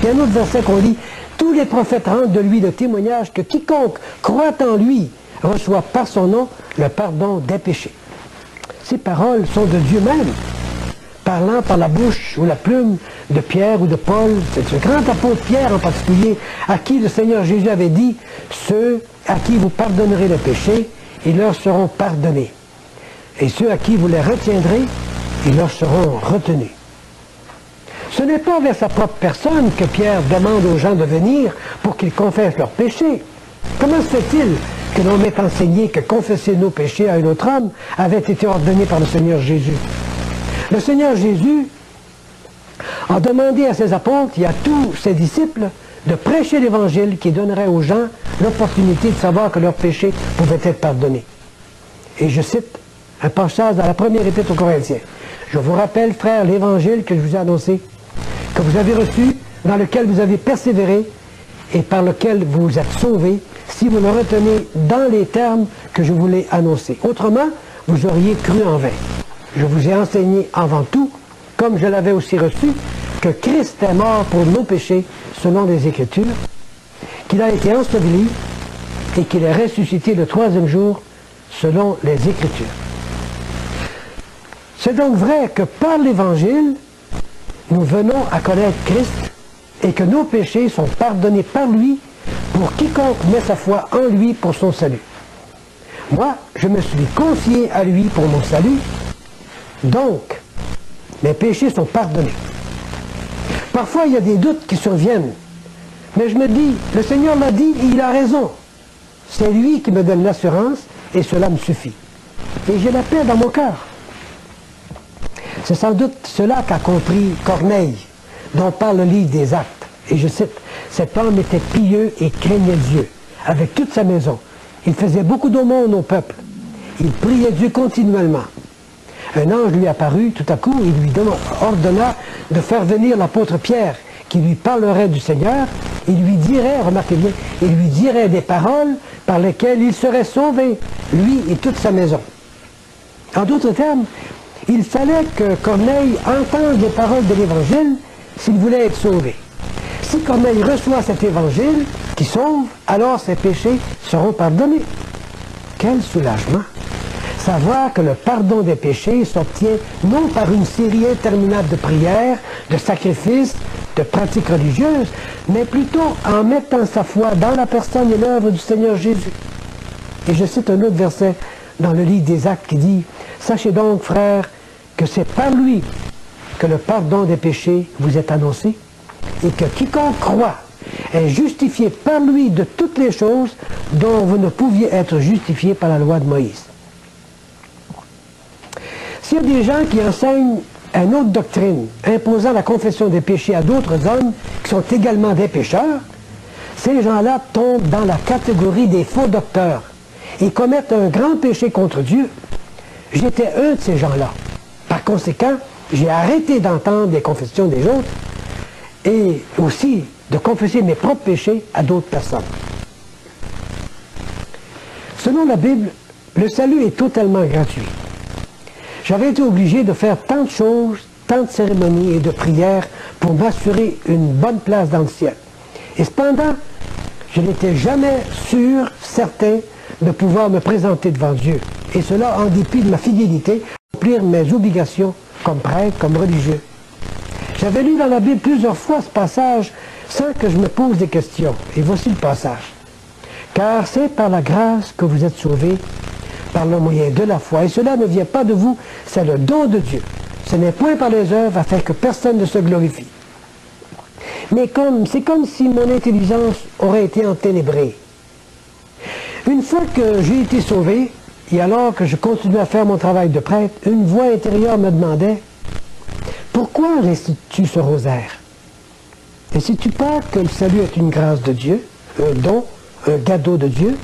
Il y a un autre verset qu'on lit, « Tous les prophètes rendent de lui le témoignage que quiconque croit en lui reçoit par son nom le pardon des péchés. » Ces paroles sont de Dieu même, parlant par la bouche ou la plume de Pierre ou de Paul. C'est ce grand apôtre Pierre en particulier, à qui le Seigneur Jésus avait dit, « Ceux à qui vous pardonnerez le péché, ils leur seront pardonnés. Et ceux à qui vous les retiendrez, ils leur seront retenus. » Ce n'est pas vers sa propre personne que Pierre demande aux gens de venir pour qu'ils confessent leurs péchés. Comment se fait-il que l'on m'ait enseigné que confesser nos péchés à un autre homme avait été ordonné par le Seigneur Jésus? Le Seigneur Jésus a demandé à ses apôtres et à tous ses disciples de prêcher l'Évangile qui donnerait aux gens l'opportunité de savoir que leurs péchés pouvaient être pardonnés. Et je cite un passage dans la première épître aux Corinthiens. « Je vous rappelle, frères, l'Évangile que je vous ai annoncé, que vous avez reçu, dans lequel vous avez persévéré et par lequel vous vous êtes sauvés, si vous le retenez dans les termes que je vous l'ai annoncé. Autrement, vous auriez cru en vain. Je vous ai enseigné avant tout, comme je l'avais aussi reçu, que Christ est mort pour nos péchés, selon les Écritures, qu'il a été enseveli et qu'il est ressuscité le troisième jour, selon les Écritures. » C'est donc vrai que par l'Évangile, nous venons à connaître Christ et que nos péchés sont pardonnés par lui pour quiconque met sa foi en lui pour son salut. Moi, je me suis confié à lui pour mon salut, donc mes péchés sont pardonnés. Parfois, il y a des doutes qui surviennent, mais je me dis, le Seigneur m'a dit, et il a raison. C'est lui qui me donne l'assurance et cela me suffit. Et j'ai la paix dans mon cœur. C'est sans doute cela qu'a compris Corneille, dont parle le livre des Actes. Et je cite, « Cet homme était pieux et craignait Dieu, avec toute sa maison. Il faisait beaucoup d'aumônes au peuple. Il priait Dieu continuellement. Un ange lui apparut, tout à coup, il lui ordonna de faire venir l'apôtre Pierre, qui lui parlerait du Seigneur. Il lui dirait, remarquez bien, il lui dirait des paroles par lesquelles il serait sauvé, lui et toute sa maison. » En d'autres termes, il fallait que Corneille entende les paroles de l'Évangile s'il voulait être sauvé. Si Corneille reçoit cet Évangile qui sauve, alors ses péchés seront pardonnés. Quel soulagement! Savoir que le pardon des péchés s'obtient non par une série interminable de prières, de sacrifices, de pratiques religieuses, mais plutôt en mettant sa foi dans la personne et l'œuvre du Seigneur Jésus. Et je cite un autre verset dans le livre des Actes qui dit « Sachez donc, frères, que c'est par lui que le pardon des péchés vous est annoncé, et que quiconque croit est justifié par lui de toutes les choses dont vous ne pouviez être justifiés par la loi de Moïse. » S'il y a des gens qui enseignent une autre doctrine, imposant la confession des péchés à d'autres hommes qui sont également des pécheurs, ces gens-là tombent dans la catégorie des faux docteurs et commettent un grand péché contre Dieu. J'étais un de ces gens-là. Par conséquent, j'ai arrêté d'entendre les confessions des autres et aussi de confesser mes propres péchés à d'autres personnes. Selon la Bible, le salut est totalement gratuit. J'avais été obligé de faire tant de choses, tant de cérémonies et de prières pour m'assurer une bonne place dans le ciel. Et cependant, je n'étais jamais sûr, certain, de pouvoir me présenter devant Dieu. Et cela en dépit de ma fidélité à remplir mes obligations comme prêtre, comme religieux. J'avais lu dans la Bible plusieurs fois ce passage sans que je me pose des questions. Et voici le passage. « Car c'est par la grâce que vous êtes sauvés, par le moyen de la foi. Et cela ne vient pas de vous, c'est le don de Dieu. Ce n'est point par les œuvres afin que personne ne se glorifie. » Mais c'est comme si mon intelligence aurait été enténébrée. Une fois que j'ai été sauvé, et alors que je continuais à faire mon travail de prêtre, une voix intérieure me demandait « Pourquoi récites-tu ce rosaire? Et si tu pas que le salut est une grâce de Dieu, un don, un cadeau de Dieu?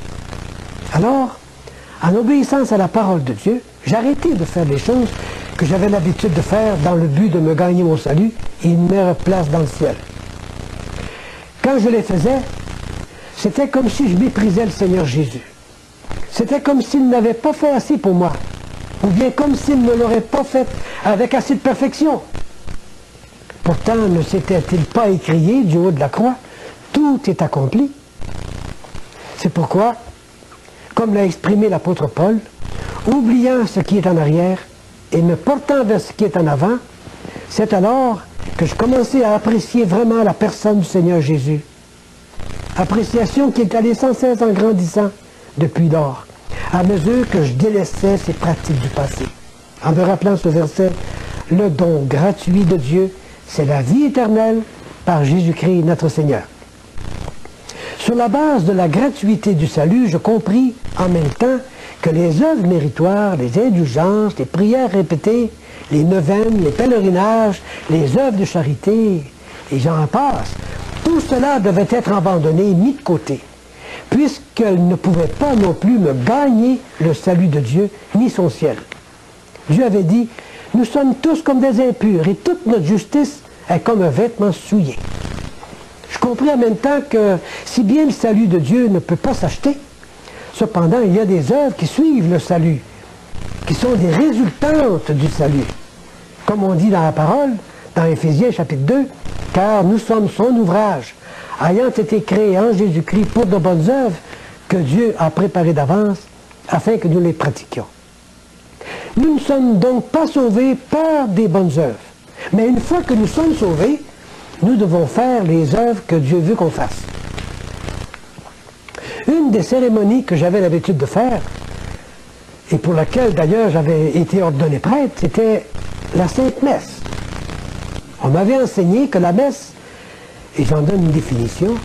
Alors, en obéissance à la parole de Dieu, j'ai arrêté de faire les choses que j'avais l'habitude de faire dans le but de me gagner mon salut et une meilleure place dans le ciel. Quand je les faisais, c'était comme si je méprisais le Seigneur Jésus. C'était comme s'il n'avait pas fait assez pour moi, ou bien comme s'il ne l'aurait pas fait avec assez de perfection. Pourtant, ne s'était-il pas écrié du haut de la croix, « Tout est accompli ». C'est pourquoi, comme l'a exprimé l'apôtre Paul, oubliant ce qui est en arrière et me portant vers ce qui est en avant, c'est alors que je commençais à apprécier vraiment la personne du Seigneur Jésus. Appréciation qui est allée sans cesse en grandissant depuis lors, à mesure que je délaissais ces pratiques du passé. En me rappelant ce verset, le don gratuit de Dieu, c'est la vie éternelle par Jésus-Christ notre Seigneur. Sur la base de la gratuité du salut, je compris en même temps que les œuvres méritoires, les indulgences, les prières répétées, les neuvaines, les pèlerinages, les œuvres de charité, et j'en passe, tout cela devait être abandonné, mis de côté, puisqu'elles ne pouvaient pas non plus me gagner le salut de Dieu, ni son ciel. Dieu avait dit, nous sommes tous comme des impurs, et toute notre justice est comme un vêtement souillé. Je compris en même temps que, si bien le salut de Dieu ne peut pas s'acheter, cependant il y a des œuvres qui suivent le salut, qui sont des résultantes du salut. Comme on dit dans la parole, dans Éphésiens chapitre 2, « Car nous sommes son ouvrage, ayant été créés en Jésus-Christ pour de bonnes œuvres que Dieu a préparées d'avance, afin que nous les pratiquions. » Nous ne sommes donc pas sauvés par des bonnes œuvres, mais une fois que nous sommes sauvés, nous devons faire les œuvres que Dieu veut qu'on fasse. Une des cérémonies que j'avais l'habitude de faire, et pour laquelle d'ailleurs j'avais été ordonné prêtre, c'était la Sainte Messe. On m'avait enseigné que la messe, et j'en donne une définition,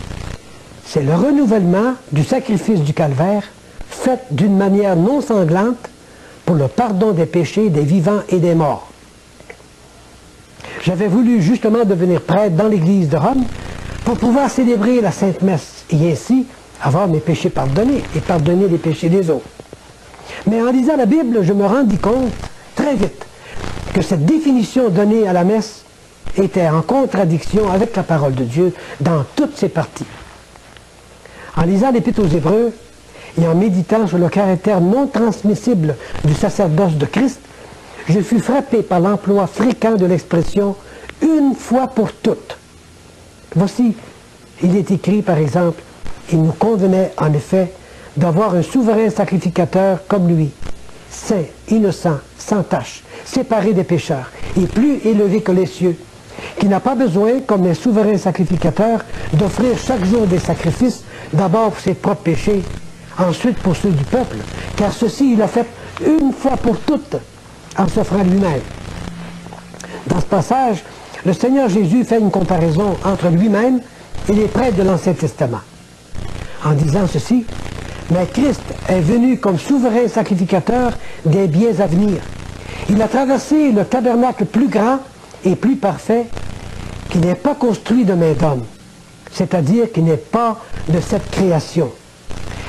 c'est le renouvellement du sacrifice du calvaire fait d'une manière non sanglante pour le pardon des péchés des vivants et des morts. J'avais voulu justement devenir prêtre dans l'église de Rome pour pouvoir célébrer la Sainte Messe et ainsi avoir mes péchés pardonnés et pardonner les péchés des autres. Mais en lisant la Bible, je me rendis compte très vite que cette définition donnée à la messe était en contradiction avec la parole de Dieu dans toutes ses parties. En lisant l'Épître aux Hébreux et en méditant sur le caractère non transmissible du sacerdoce de Christ, je fus frappé par l'emploi fréquent de l'expression « une fois pour toutes ». Voici, il est écrit par exemple, « Il nous convenait en effet d'avoir un souverain sacrificateur comme lui, saint, innocent, sans tache, séparé des pécheurs, et plus élevé que les cieux, qui n'a pas besoin, comme les souverains sacrificateurs, d'offrir chaque jour des sacrifices, d'abord pour ses propres péchés, ensuite pour ceux du peuple, car ceci il a fait une fois pour toutes, en s'offrant lui-même. » Dans ce passage, le Seigneur Jésus fait une comparaison entre lui-même et les prêtres de l'Ancien Testament. En disant ceci, « Mais Christ est venu comme souverain sacrificateur des biens à venir. Il a traversé le tabernacle plus grand et plus parfait qui n'est pas construit de main d'homme, c'est-à-dire qui n'est pas de cette création.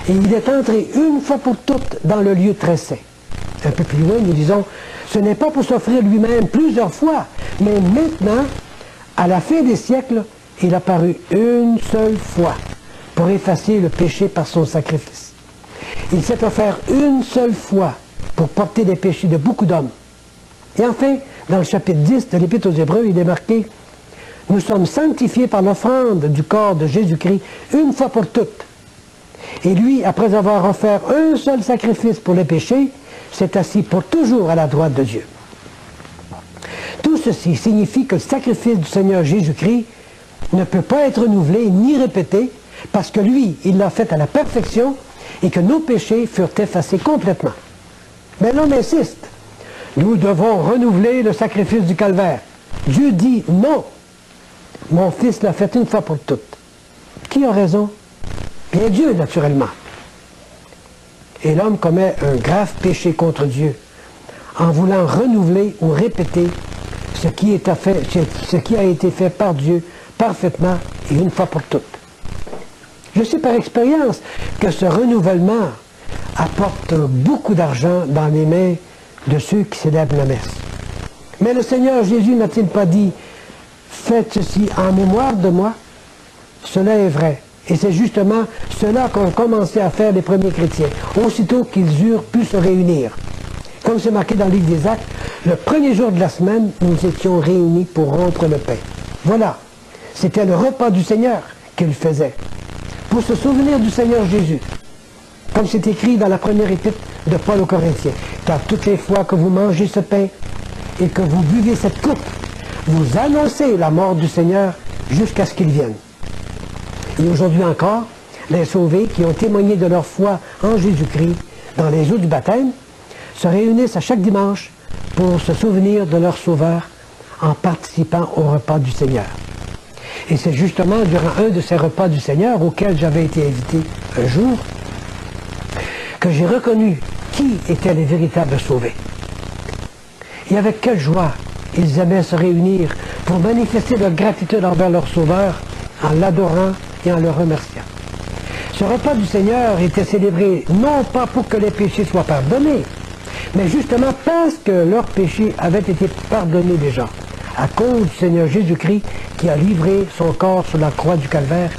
Et il est entré une fois pour toutes dans le lieu très saint. » Un peu plus loin, nous disons, ce n'est pas pour s'offrir lui-même plusieurs fois, mais maintenant, à la fin des siècles, il a paru une seule fois pour effacer le péché par son sacrifice. Il s'est offert une seule fois pour porter les péchés de beaucoup d'hommes. Et enfin, dans le chapitre 10 de l'Épître aux Hébreux, il est marqué « Nous sommes sanctifiés par l'offrande du corps de Jésus-Christ une fois pour toutes. Et lui, après avoir offert un seul sacrifice pour les péchés, s'est assis pour toujours à la droite de Dieu. » Tout ceci signifie que le sacrifice du Seigneur Jésus-Christ ne peut pas être renouvelé ni répété parce que lui, il l'a fait à la perfection et que nos péchés furent effacés complètement. Mais l'homme insiste. Nous devons renouveler le sacrifice du calvaire. Dieu dit non. Mon fils l'a fait une fois pour toutes. Qui a raison? Bien Dieu, naturellement. et l'homme commet un grave péché contre Dieu, en voulant renouveler ou répéter ce qui a été fait par Dieu parfaitement et une fois pour toutes. Je sais par expérience que ce renouvellement apporte beaucoup d'argent dans les mains de ceux qui célèbrent la messe. Mais le Seigneur Jésus n'a-t-il pas dit « Faites ceci en mémoire de moi » Cela est vrai. Et c'est justement cela qu'ont commencé à faire les premiers chrétiens, aussitôt qu'ils eurent pu se réunir. Comme c'est marqué dans le livre des Actes, le premier jour de la semaine, nous étions réunis pour rompre le pain. Voilà, c'était le repas du Seigneur qu'ils faisaient, pour se souvenir du Seigneur Jésus. Comme c'est écrit dans la première épître de Paul aux Corinthiens, « Car toutes les fois que vous mangez ce pain et que vous buvez cette coupe, vous annoncez la mort du Seigneur jusqu'à ce qu'il vienne. » Et aujourd'hui encore, les sauvés qui ont témoigné de leur foi en Jésus-Christ dans les eaux du baptême se réunissent à chaque dimanche pour se souvenir de leur Sauveur en participant au repas du Seigneur. Et c'est justement durant un de ces repas du Seigneur auxquels j'avais été invité un jour que j'ai reconnu qui étaient les véritables sauvés. Et avec quelle joie ils aimaient se réunir pour manifester leur gratitude envers leur Sauveur en l'adorant et en le remerciant. Ce repas du Seigneur était célébré non pas pour que les péchés soient pardonnés, mais justement parce que leurs péchés avaient été pardonnés déjà, à cause du Seigneur Jésus-Christ qui a livré son corps sur la croix du Calvaire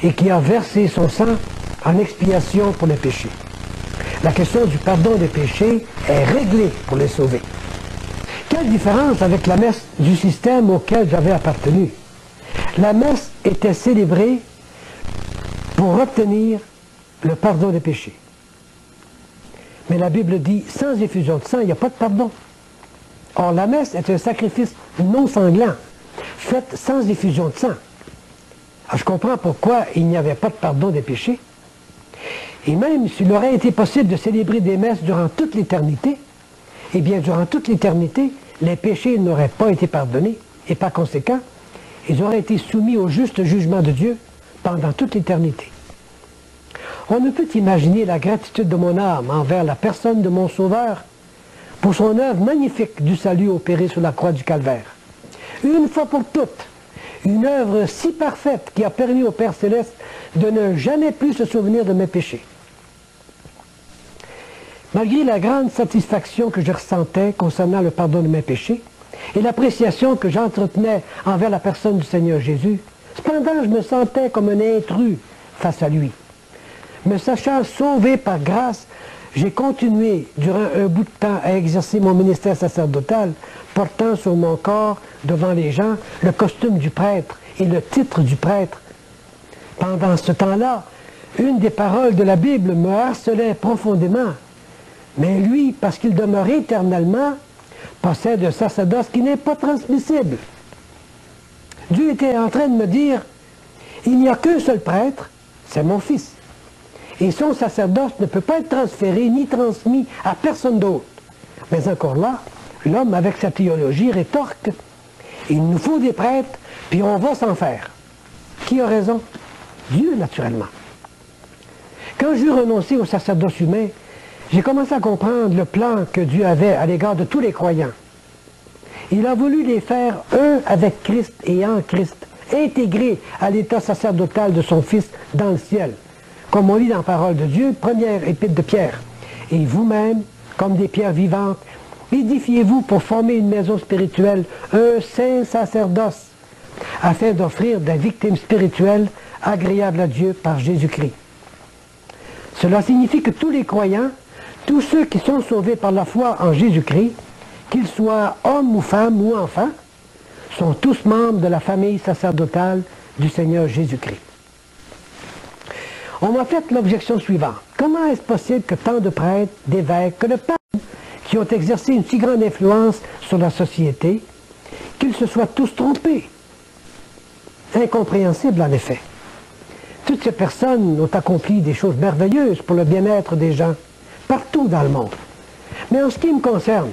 et qui a versé son sang en expiation pour les péchés. La question du pardon des péchés est réglée pour les sauvés. Quelle différence avec la messe du système auquel j'avais appartenu? La messe était célébrée pour obtenir le pardon des péchés. Mais la Bible dit, sans effusion de sang, il n'y a pas de pardon. Or, la messe est un sacrifice non sanglant, fait sans effusion de sang. Alors, je comprends pourquoi il n'y avait pas de pardon des péchés. Et même s'il aurait été possible de célébrer des messes durant toute l'éternité, eh bien, durant toute l'éternité, les péchés n'auraient pas été pardonnés, et par conséquent, ils auraient été soumis au juste jugement de Dieu pendant toute l'éternité. On ne peut imaginer la gratitude de mon âme envers la personne de mon Sauveur pour son œuvre magnifique du salut opéré sur la croix du Calvaire. Une fois pour toutes, une œuvre si parfaite qui a permis au Père Céleste de ne jamais plus se souvenir de mes péchés. Malgré la grande satisfaction que je ressentais concernant le pardon de mes péchés et l'appréciation que j'entretenais envers la personne du Seigneur Jésus, cependant je me sentais comme un intrus face à lui. Me sachant sauvé par grâce, j'ai continué durant un bout de temps à exercer mon ministère sacerdotal, portant sur mon corps, devant les gens, le costume du prêtre et le titre du prêtre. Pendant ce temps-là, une des paroles de la Bible me harcelait profondément. Mais lui, parce qu'il demeure éternellement, possède un sacerdoce qui n'est pas transmissible. Dieu était en train de me dire, il n'y a qu'un seul prêtre, c'est mon fils. Et son sacerdoce ne peut pas être transféré ni transmis à personne d'autre. Mais encore là, l'homme avec sa théologie rétorque, il nous faut des prêtres, puis on va s'en faire. Qui a raison? Dieu, naturellement. Quand j'eus renoncé au sacerdoce humain, j'ai commencé à comprendre le plan que Dieu avait à l'égard de tous les croyants. Il a voulu les faire un avec Christ et en Christ, intégrés à l'état sacerdotal de son Fils dans le ciel. Comme on lit dans la parole de Dieu, première épître de Pierre. Et vous-même, comme des pierres vivantes, édifiez-vous pour former une maison spirituelle, un saint sacerdoce, afin d'offrir des victimes spirituelles agréables à Dieu par Jésus-Christ. Cela signifie que tous les croyants, tous ceux qui sont sauvés par la foi en Jésus-Christ, qu'ils soient hommes ou femmes ou enfants, sont tous membres de la famille sacerdotale du Seigneur Jésus-Christ. On m'a fait l'objection suivante. Comment est-ce possible que tant de prêtres, d'évêques, que de papes, qui ont exercé une si grande influence sur la société, qu'ils se soient tous trompés? Incompréhensible en effet. Toutes ces personnes ont accompli des choses merveilleuses pour le bien-être des gens, partout dans le monde. Mais en ce qui me concerne,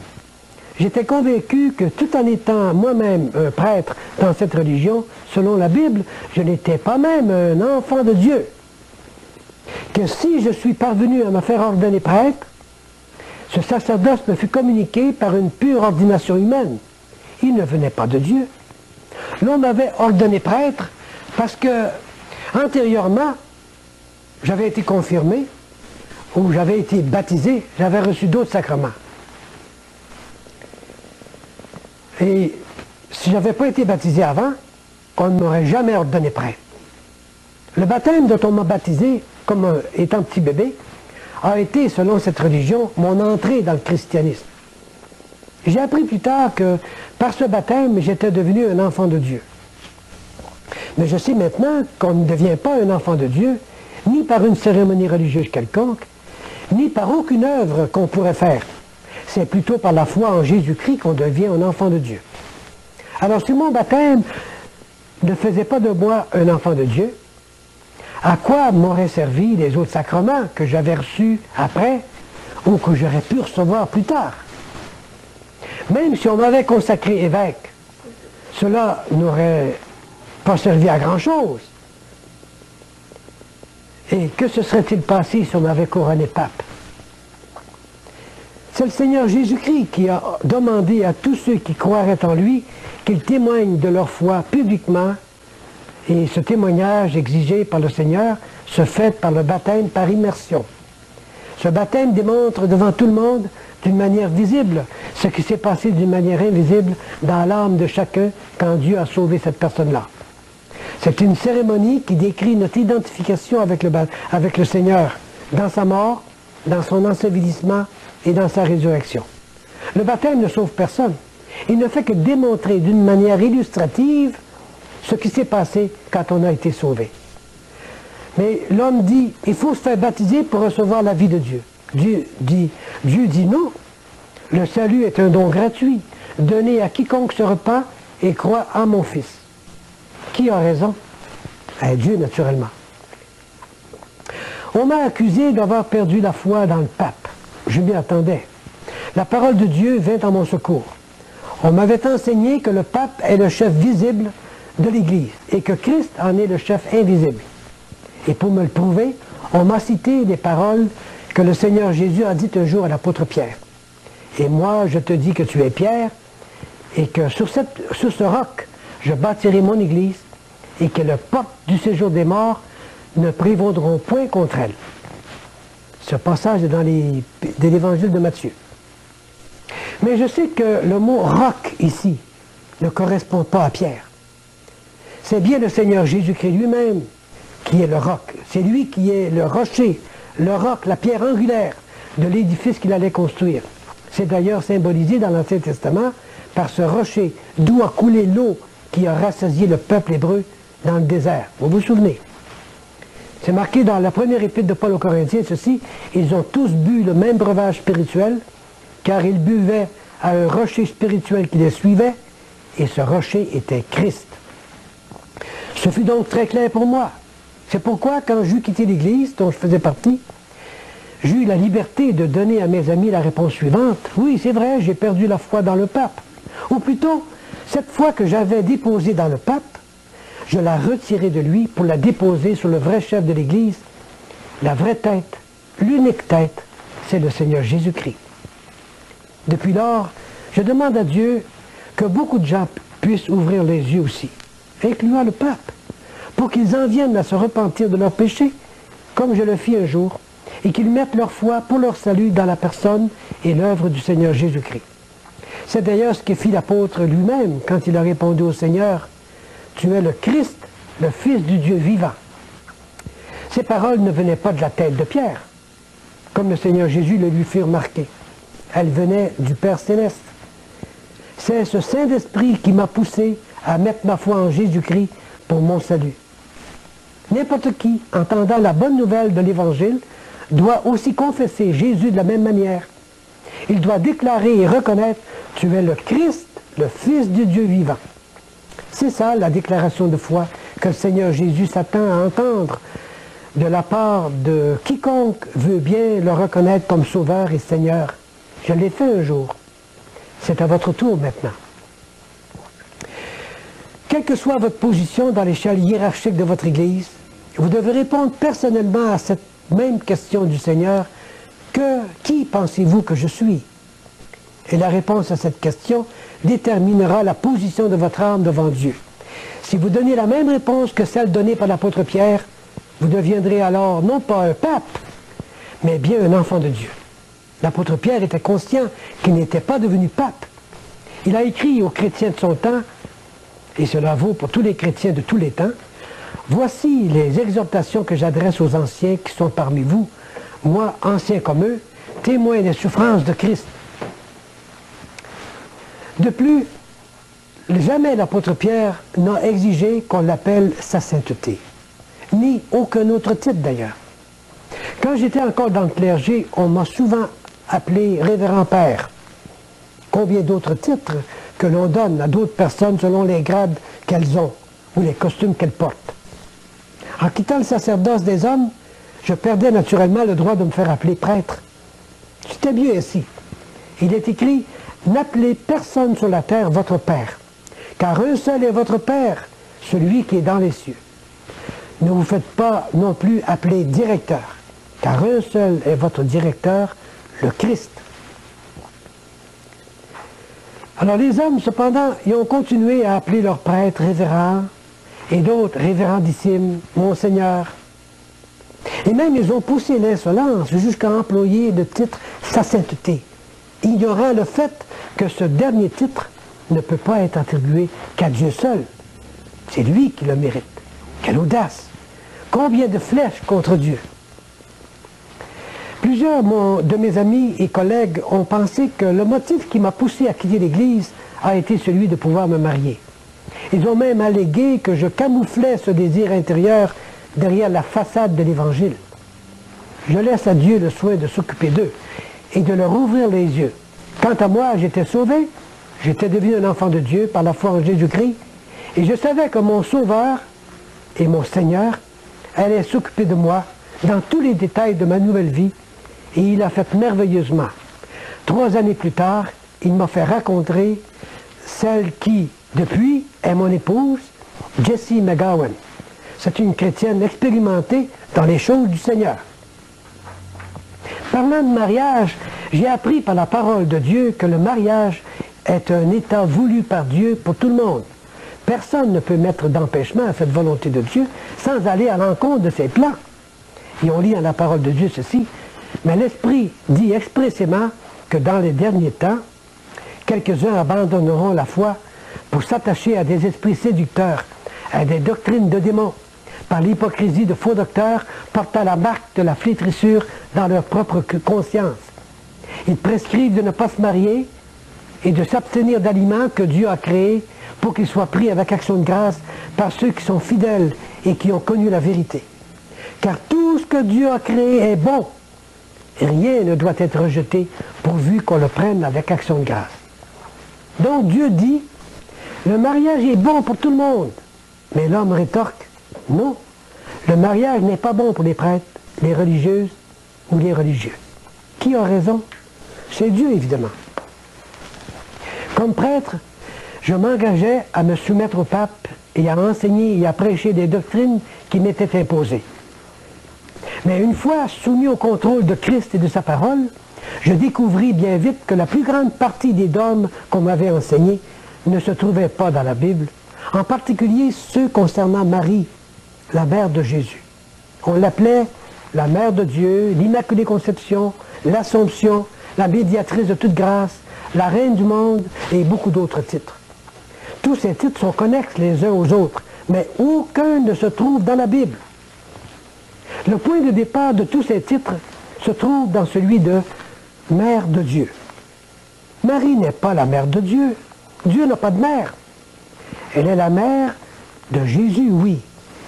j'étais convaincu que tout en étant moi-même un prêtre dans cette religion, selon la Bible, je n'étais pas même un enfant de Dieu. que si je suis parvenu à me faire ordonner prêtre, ce sacerdoce me fut communiqué par une pure ordination humaine. Il ne venait pas de Dieu. L'on m'avait ordonné prêtre parce que, antérieurement, j'avais été confirmé, ou j'avais été baptisé, j'avais reçu d'autres sacrements. Et si je n'avais pas été baptisé avant, on ne m'aurait jamais ordonné prêtre. Le baptême dont on m'a baptisé, comme étant petit bébé, a été, selon cette religion, mon entrée dans le christianisme. J'ai appris plus tard que, par ce baptême, j'étais devenu un enfant de Dieu. Mais je sais maintenant qu'on ne devient pas un enfant de Dieu, ni par une cérémonie religieuse quelconque, ni par aucune œuvre qu'on pourrait faire. C'est plutôt par la foi en Jésus-Christ qu'on devient un enfant de Dieu. Alors, si mon baptême ne faisait pas de moi un enfant de Dieu, à quoi m'auraient servi les autres sacrements que j'avais reçus après ou que j'aurais pu recevoir plus tard? Même si on m'avait consacré évêque, cela n'aurait pas servi à grand-chose. Et que se serait-il passé si on m'avait couronné pape? C'est le Seigneur Jésus-Christ qui a demandé à tous ceux qui croiraient en lui qu'ils témoignent de leur foi publiquement, et ce témoignage exigé par le Seigneur se fait par le baptême par immersion. Ce baptême démontre devant tout le monde, d'une manière visible, ce qui s'est passé d'une manière invisible dans l'âme de chacun quand Dieu a sauvé cette personne-là. C'est une cérémonie qui décrit notre identification avec le Seigneur dans sa mort, dans son ensevelissement et dans sa résurrection. Le baptême ne sauve personne. Il ne fait que démontrer d'une manière illustrative ce qui s'est passé quand on a été sauvé. Mais l'homme dit, il faut se faire baptiser pour recevoir la vie de Dieu. Dieu dit non. Le salut est un don gratuit, donné à quiconque se repent et croit en mon Fils. Qui a raison? Dieu, naturellement. On m'a accusé d'avoir perdu la foi dans le pape. Je m'y attendais. La parole de Dieu vint en mon secours. On m'avait enseigné que le pape est le chef visible de l'Église et que Christ en est le chef invisible. Et pour me le prouver, on m'a cité des paroles que le Seigneur Jésus a dites un jour à l'apôtre Pierre. Et moi, je te dis que tu es Pierre, et que sur ce roc, je bâtirai mon Église, et que les portes du séjour des morts ne prévaudront point contre elle. Ce passage est dans l'Évangile de Matthieu. Mais je sais que le mot « roc » ici ne correspond pas à Pierre. C'est bien le Seigneur Jésus-Christ lui-même qui est le roc. C'est lui qui est le rocher, le roc, la pierre angulaire de l'édifice qu'il allait construire. C'est d'ailleurs symbolisé dans l'Ancien Testament par ce rocher d'où a coulé l'eau qui a rassasié le peuple hébreu dans le désert. Vous vous souvenez? C'est marqué dans la première épître de Paul aux Corinthiens, ceci, ils ont tous bu le même breuvage spirituel, car ils buvaient à un rocher spirituel qui les suivait, et ce rocher était Christ. Ce fut donc très clair pour moi. C'est pourquoi, quand j'eus quitté l'Église, dont je faisais partie, j'ai eu la liberté de donner à mes amis la réponse suivante. Oui, c'est vrai, j'ai perdu la foi dans le pape. Ou plutôt, cette foi que j'avais déposée dans le pape, je la retirai de lui pour la déposer sur le vrai chef de l'Église. La vraie tête, l'unique tête, c'est le Seigneur Jésus-Christ. Depuis lors, je demande à Dieu que beaucoup de gens puissent ouvrir les yeux aussi, incluant le pape, pour qu'ils en viennent à se repentir de leurs péchés, comme je le fis un jour, et qu'ils mettent leur foi pour leur salut dans la personne et l'œuvre du Seigneur Jésus-Christ. C'est d'ailleurs ce que fit l'apôtre lui-même quand il a répondu au Seigneur, « Tu es le Christ, le Fils du Dieu vivant. » Ces paroles ne venaient pas de la tête de Pierre, comme le Seigneur Jésus le lui fit remarquer. Elles venaient du Père Céleste. C'est ce Saint-Esprit qui m'a poussé à mettre ma foi en Jésus-Christ pour mon salut. N'importe qui, entendant la bonne nouvelle de l'Évangile, doit aussi confesser Jésus de la même manière. Il doit déclarer et reconnaître « Tu es le Christ, le Fils du Dieu vivant ». C'est ça la déclaration de foi que le Seigneur Jésus s'attend à entendre de la part de quiconque veut bien le reconnaître comme Sauveur et Seigneur. Je l'ai fait un jour. C'est à votre tour maintenant. Quelle que soit votre position dans l'échelle hiérarchique de votre Église, vous devez répondre personnellement à cette même question du Seigneur, qui pensez-vous que je suis? Et la réponse à cette question déterminera la position de votre âme devant Dieu. Si vous donnez la même réponse que celle donnée par l'apôtre Pierre, vous deviendrez alors non pas un pape, mais bien un enfant de Dieu. L'apôtre Pierre était conscient qu'il n'était pas devenu pape. Il a écrit aux chrétiens de son temps, et cela vaut pour tous les chrétiens de tous les temps, « Voici les exhortations que j'adresse aux anciens qui sont parmi vous, moi, ancien comme eux, témoin des souffrances de Christ. » De plus, jamais l'apôtre Pierre n'a exigé qu'on l'appelle sa sainteté, ni aucun autre titre d'ailleurs. Quand j'étais encore dans le clergé, on m'a souvent appelé révérend père. Combien d'autres titres que l'on donne à d'autres personnes selon les grades qu'elles ont ou les costumes qu'elles portent. En quittant le sacerdoce des hommes, je perdais naturellement le droit de me faire appeler prêtre. C'était mieux ainsi. Il est écrit « N'appelez personne sur la terre votre père, car un seul est votre père, celui qui est dans les cieux. Ne vous faites pas non plus appeler directeur, car un seul est votre directeur, le Christ. » Alors les hommes, cependant, ils ont continué à appeler leurs prêtres révérends, et d'autres révérendissime, monseigneur. Et même ils ont poussé l'insolence jusqu'à employer le titre sa sainteté, ignorant le fait que ce dernier titre ne peut pas être attribué qu'à Dieu seul. C'est lui qui le mérite. Quelle audace! Combien de flèches contre Dieu! Plusieurs de mes amis et collègues ont pensé que le motif qui m'a poussé à quitter l'Église a été celui de pouvoir me marier. Ils ont même allégué que je camouflais ce désir intérieur derrière la façade de l'Évangile. Je laisse à Dieu le soin de s'occuper d'eux et de leur ouvrir les yeux. Quant à moi, j'étais sauvé, j'étais devenu un enfant de Dieu par la foi en Jésus-Christ, et je savais que mon Sauveur et mon Seigneur allait s'occuper de moi dans tous les détails de ma nouvelle vie, et il a fait merveilleusement. 3 années plus tard, il m'a fait rencontrer celle qui, depuis, est mon épouse, Jessie McGowan. C'est une chrétienne expérimentée dans les choses du Seigneur. Parlant de mariage, j'ai appris par la parole de Dieu que le mariage est un état voulu par Dieu pour tout le monde. Personne ne peut mettre d'empêchement à cette volonté de Dieu sans aller à l'encontre de ses plans. Et on lit dans la parole de Dieu ceci, mais l'Esprit dit expressément que dans les derniers temps, quelques-uns abandonneront la foi pour s'attacher à des esprits séducteurs, à des doctrines de démons, par l'hypocrisie de faux docteurs portant la marque de la flétrissure dans leur propre conscience. Ils prescrivent de ne pas se marier et de s'abstenir d'aliments que Dieu a créés pour qu'ils soient pris avec action de grâce par ceux qui sont fidèles et qui ont connu la vérité. Car tout ce que Dieu a créé est bon, et rien ne doit être rejeté pourvu qu'on le prenne avec action de grâce. Donc Dieu dit, le mariage est bon pour tout le monde, mais l'homme rétorque, non, le mariage n'est pas bon pour les prêtres, les religieuses ou les religieux. Qui a raison? C'est Dieu, évidemment. Comme prêtre, je m'engageais à me soumettre au pape et à enseigner et à prêcher des doctrines qui m'étaient imposées. Mais une fois soumis au contrôle de Christ et de sa parole, je découvris bien vite que la plus grande partie des dogmes qu'on m'avait enseignés ne se trouvaient pas dans la Bible, en particulier ceux concernant Marie, la mère de Jésus. On l'appelait la mère de Dieu, l'Immaculée Conception, l'Assomption, la médiatrice de toute grâce, la reine du monde et beaucoup d'autres titres. Tous ces titres sont connexes les uns aux autres, mais aucun ne se trouve dans la Bible. Le point de départ de tous ces titres se trouve dans celui de mère de Dieu. Marie n'est pas la mère de Dieu. Dieu n'a pas de mère. Elle est la mère de Jésus, oui,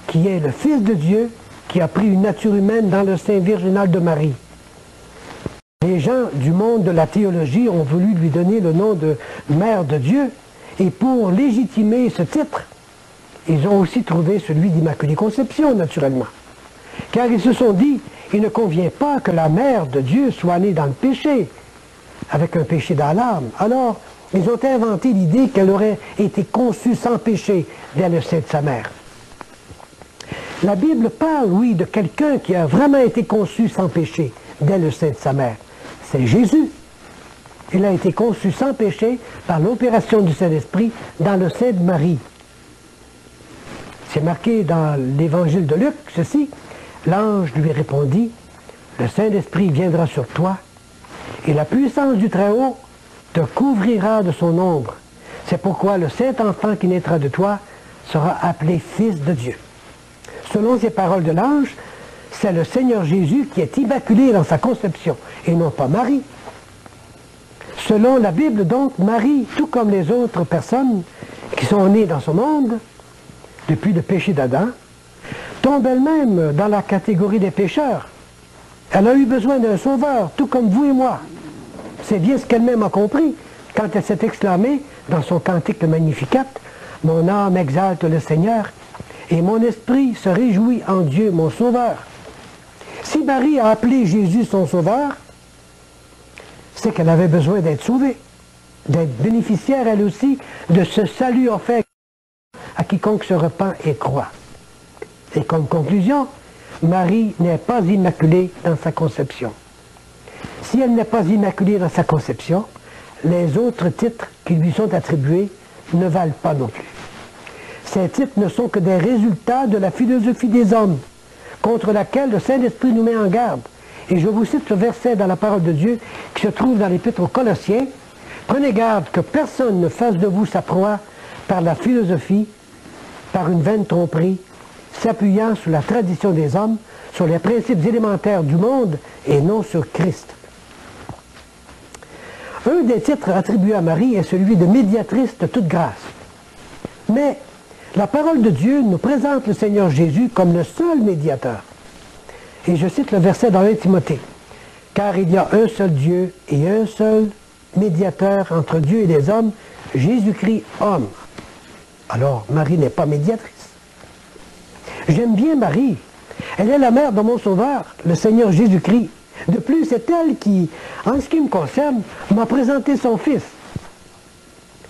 qui est le Fils de Dieu, qui a pris une nature humaine dans le sein virginal de Marie. Les gens du monde de la théologie ont voulu lui donner le nom de mère de Dieu, et pour légitimer ce titre, ils ont aussi trouvé celui d'Immaculée Conception, naturellement. Car ils se sont dit, il ne convient pas que la mère de Dieu soit née dans le péché, avec un péché dans l'âme. Alors, ils ont inventé l'idée qu'elle aurait été conçue sans péché dès le sein de sa mère. La Bible parle, oui, de quelqu'un qui a vraiment été conçu sans péché dès le sein de sa mère. C'est Jésus. Il a été conçu sans péché par l'opération du Saint-Esprit dans le sein de Marie. C'est marqué dans l'évangile de Luc, ceci. L'ange lui répondit, « Le Saint-Esprit viendra sur toi, et la puissance du Très-Haut te couvrira de son ombre. C'est pourquoi le Saint-Enfant qui naîtra de toi sera appelé Fils de Dieu. » Selon ces paroles de l'ange, c'est le Seigneur Jésus qui est immaculé dans sa conception, et non pas Marie. Selon la Bible, donc, Marie, tout comme les autres personnes qui sont nées dans ce monde, depuis le péché d'Adam, tombe elle-même dans la catégorie des pécheurs. Elle a eu besoin d'un sauveur, tout comme vous et moi. C'est bien ce qu'elle-même a compris quand elle s'est exclamée dans son cantique le Magnificat, « Mon âme exalte le Seigneur, et mon esprit se réjouit en Dieu, mon sauveur. » Si Marie a appelé Jésus son sauveur, c'est qu'elle avait besoin d'être sauvée, d'être bénéficiaire elle aussi de ce salut offert à quiconque se repent et croit. Et comme conclusion, Marie n'est pas immaculée dans sa conception. Si elle n'est pas immaculée dans sa conception, les autres titres qui lui sont attribués ne valent pas non plus. Ces titres ne sont que des résultats de la philosophie des hommes, contre laquelle le Saint-Esprit nous met en garde. Et je vous cite ce verset dans la parole de Dieu qui se trouve dans l'Épître aux Colossiens. « Prenez garde que personne ne fasse de vous sa proie par la philosophie, par une vaine tromperie, s'appuyant sur la tradition des hommes, sur les principes élémentaires du monde et non sur Christ. » Un des titres attribués à Marie est celui de médiatrice de toute grâce. Mais la parole de Dieu nous présente le Seigneur Jésus comme le seul médiateur. Et je cite le verset dans 1 Timothée. « Car il y a un seul Dieu et un seul médiateur entre Dieu et les hommes, Jésus-Christ homme. » Alors, Marie n'est pas médiatrice. J'aime bien Marie. Elle est la mère de mon Sauveur, le Seigneur Jésus-Christ. De plus, c'est elle qui, en ce qui me concerne, m'a présenté son Fils.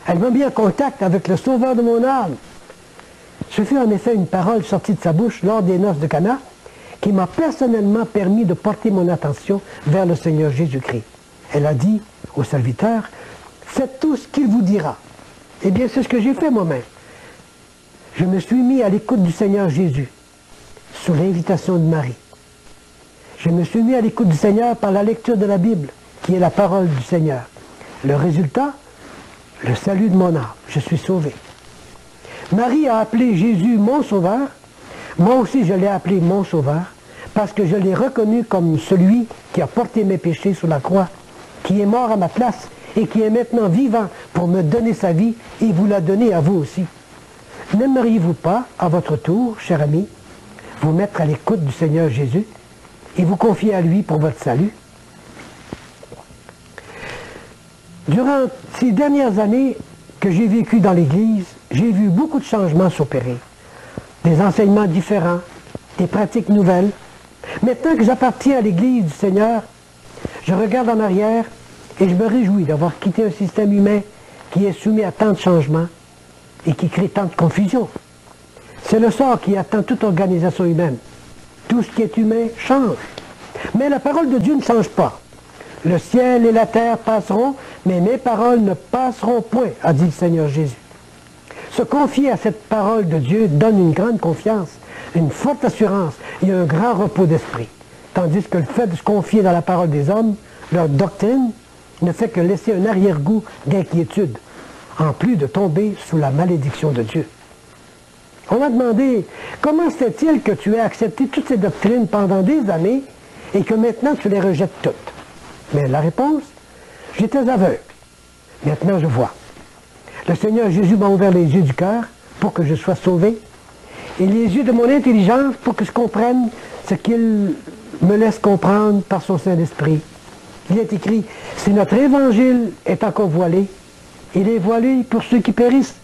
Elle m'a mis en contact avec le Sauveur de mon âme. Ce fut en effet une parole sortie de sa bouche lors des noces de Cana qui m'a personnellement permis de porter mon attention vers le Seigneur Jésus-Christ. Elle a dit au serviteur, « Faites tout ce qu'il vous dira. » Eh bien, c'est ce que j'ai fait moi-même. Je me suis mis à l'écoute du Seigneur Jésus, sous l'invitation de Marie. Je me suis mis à l'écoute du Seigneur par la lecture de la Bible, qui est la parole du Seigneur. Le résultat, le salut de mon âme. Je suis sauvé. Marie a appelé Jésus mon Sauveur. Moi aussi, je l'ai appelé mon Sauveur, parce que je l'ai reconnu comme celui qui a porté mes péchés sur la croix, qui est mort à ma place et qui est maintenant vivant pour me donner sa vie et vous la donner à vous aussi. N'aimeriez-vous pas, à votre tour, cher ami, vous mettre à l'écoute du Seigneur Jésus et vous confier à lui pour votre salut? Durant ces dernières années que j'ai vécues dans l'Église, j'ai vu beaucoup de changements s'opérer. Des enseignements différents, des pratiques nouvelles. Maintenant que j'appartiens à l'Église du Seigneur, je regarde en arrière et je me réjouis d'avoir quitté un système humain qui est soumis à tant de changements et qui crée tant de confusion. C'est le sort qui attend toute organisation humaine. Tout ce qui est humain change. Mais la parole de Dieu ne change pas. Le ciel et la terre passeront, mais mes paroles ne passeront point, a dit le Seigneur Jésus. Se confier à cette parole de Dieu donne une grande confiance, une forte assurance et un grand repos d'esprit. Tandis que le fait de se confier dans la parole des hommes, leur doctrine, ne fait que laisser un arrière-goût d'inquiétude, en plus de tomber sous la malédiction de Dieu. On m'a demandé, comment se fait-il que tu aies accepté toutes ces doctrines pendant des années et que maintenant tu les rejettes toutes? Mais la réponse, j'étais aveugle. Maintenant je vois. Le Seigneur Jésus m'a ouvert les yeux du cœur pour que je sois sauvé et les yeux de mon intelligence pour que je comprenne ce qu'il me laisse comprendre par son Saint-Esprit. Il est écrit, si notre évangile est encore voilé, il est voilé pour ceux qui périssent,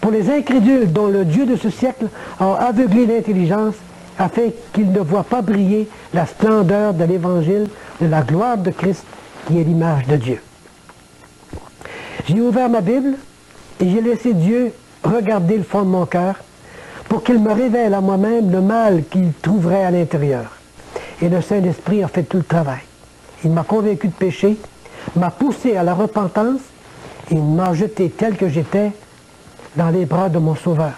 pour les incrédules dont le Dieu de ce siècle a aveuglé l'intelligence afin qu'ils ne voient pas briller la splendeur de l'évangile de la gloire de Christ qui est l'image de Dieu. J'ai ouvert ma Bible et j'ai laissé Dieu regarder le fond de mon cœur pour qu'il me révèle à moi-même le mal qu'il trouverait à l'intérieur. Et le Saint-Esprit a fait tout le travail. Il m'a convaincu de péché, m'a poussé à la repentance, et il m'a jeté tel que j'étais dans les bras de mon Sauveur.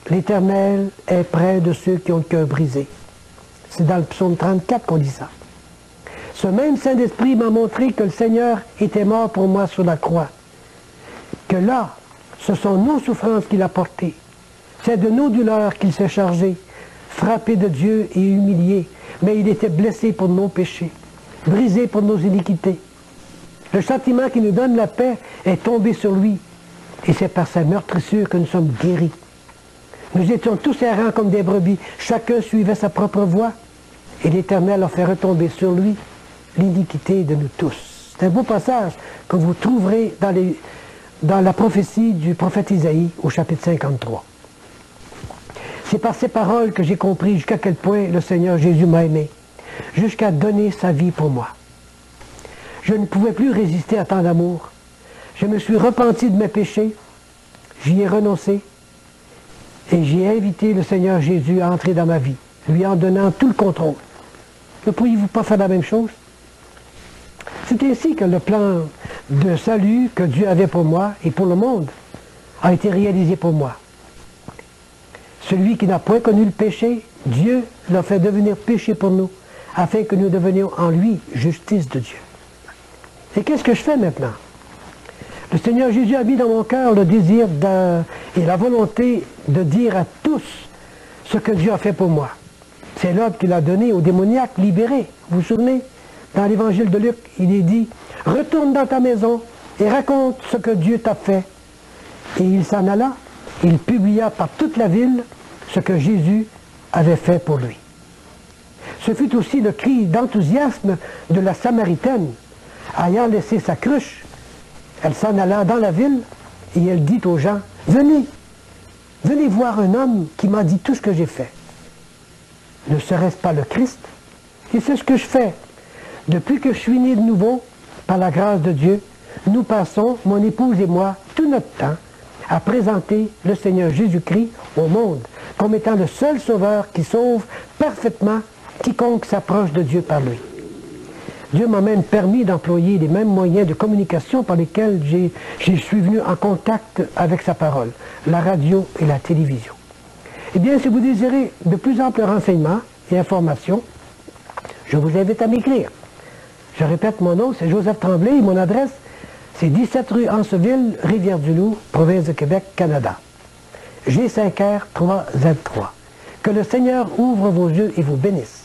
L'Éternel est près de ceux qui ont le cœur brisé. C'est dans le psaume 34 qu'on dit ça. Ce même Saint-Esprit m'a montré que le Seigneur était mort pour moi sur la croix. Que là, ce sont nos souffrances qu'il a portées. C'est de nos douleurs qu'il s'est chargé, frappé de Dieu et humilié. Mais il était blessé pour nos péchés, brisé pour nos iniquités. Le châtiment qui nous donne la paix est tombé sur lui. Et c'est par sa meurtrissure que nous sommes guéris. Nous étions tous errants comme des brebis. Chacun suivait sa propre voie. Et l'Éternel a fait retomber sur lui l'iniquité de nous tous. C'est un beau passage que vous trouverez dans la prophétie du prophète Isaïe au chapitre 53. C'est par ces paroles que j'ai compris jusqu'à quel point le Seigneur Jésus m'a aimé, jusqu'à donner sa vie pour moi. Je ne pouvais plus résister à tant d'amour. Je me suis repenti de mes péchés, j'y ai renoncé, et j'ai invité le Seigneur Jésus à entrer dans ma vie, lui en donnant tout le contrôle. Ne pourriez-vous pas faire la même chose? C'est ainsi que le plan de salut que Dieu avait pour moi et pour le monde a été réalisé pour moi. Celui qui n'a point connu le péché, Dieu l'a fait devenir péché pour nous, afin que nous devenions en lui justice de Dieu. Et qu'est-ce que je fais maintenant? Le Seigneur Jésus a mis dans mon cœur le désir et la volonté de dire à tous ce que Dieu a fait pour moi. C'est l'ordre qu'il a donné aux démoniaques libérés. Vous vous souvenez? Dans l'évangile de Luc, il est dit « Retourne dans ta maison et raconte ce que Dieu t'a fait. » Et il s'en alla, il publia par toute la ville ce que Jésus avait fait pour lui. Ce fut aussi le cri d'enthousiasme de la Samaritaine. Ayant laissé sa cruche, elle s'en alla dans la ville et elle dit aux gens « Venez, venez voir un homme qui m'a dit tout ce que j'ai fait. Ne serait-ce pas le Christ? Et c'est ce que je fais. Depuis que je suis né de nouveau, par la grâce de Dieu, nous passons, mon épouse et moi, tout notre temps à présenter le Seigneur Jésus-Christ au monde comme étant le seul sauveur qui sauve parfaitement quiconque s'approche de Dieu par lui. Dieu m'a même permis d'employer les mêmes moyens de communication par lesquels je suis venu en contact avec sa parole, la radio et la télévision. Eh bien, si vous désirez de plus amples renseignements et informations, je vous invite à m'écrire. Je répète, mon nom, c'est Joseph Tremblay et mon adresse, c'est 17 rue Anceville, Rivière-du-Loup, province de Québec, Canada. G5R 3Z3. Que le Seigneur ouvre vos yeux et vous bénisse.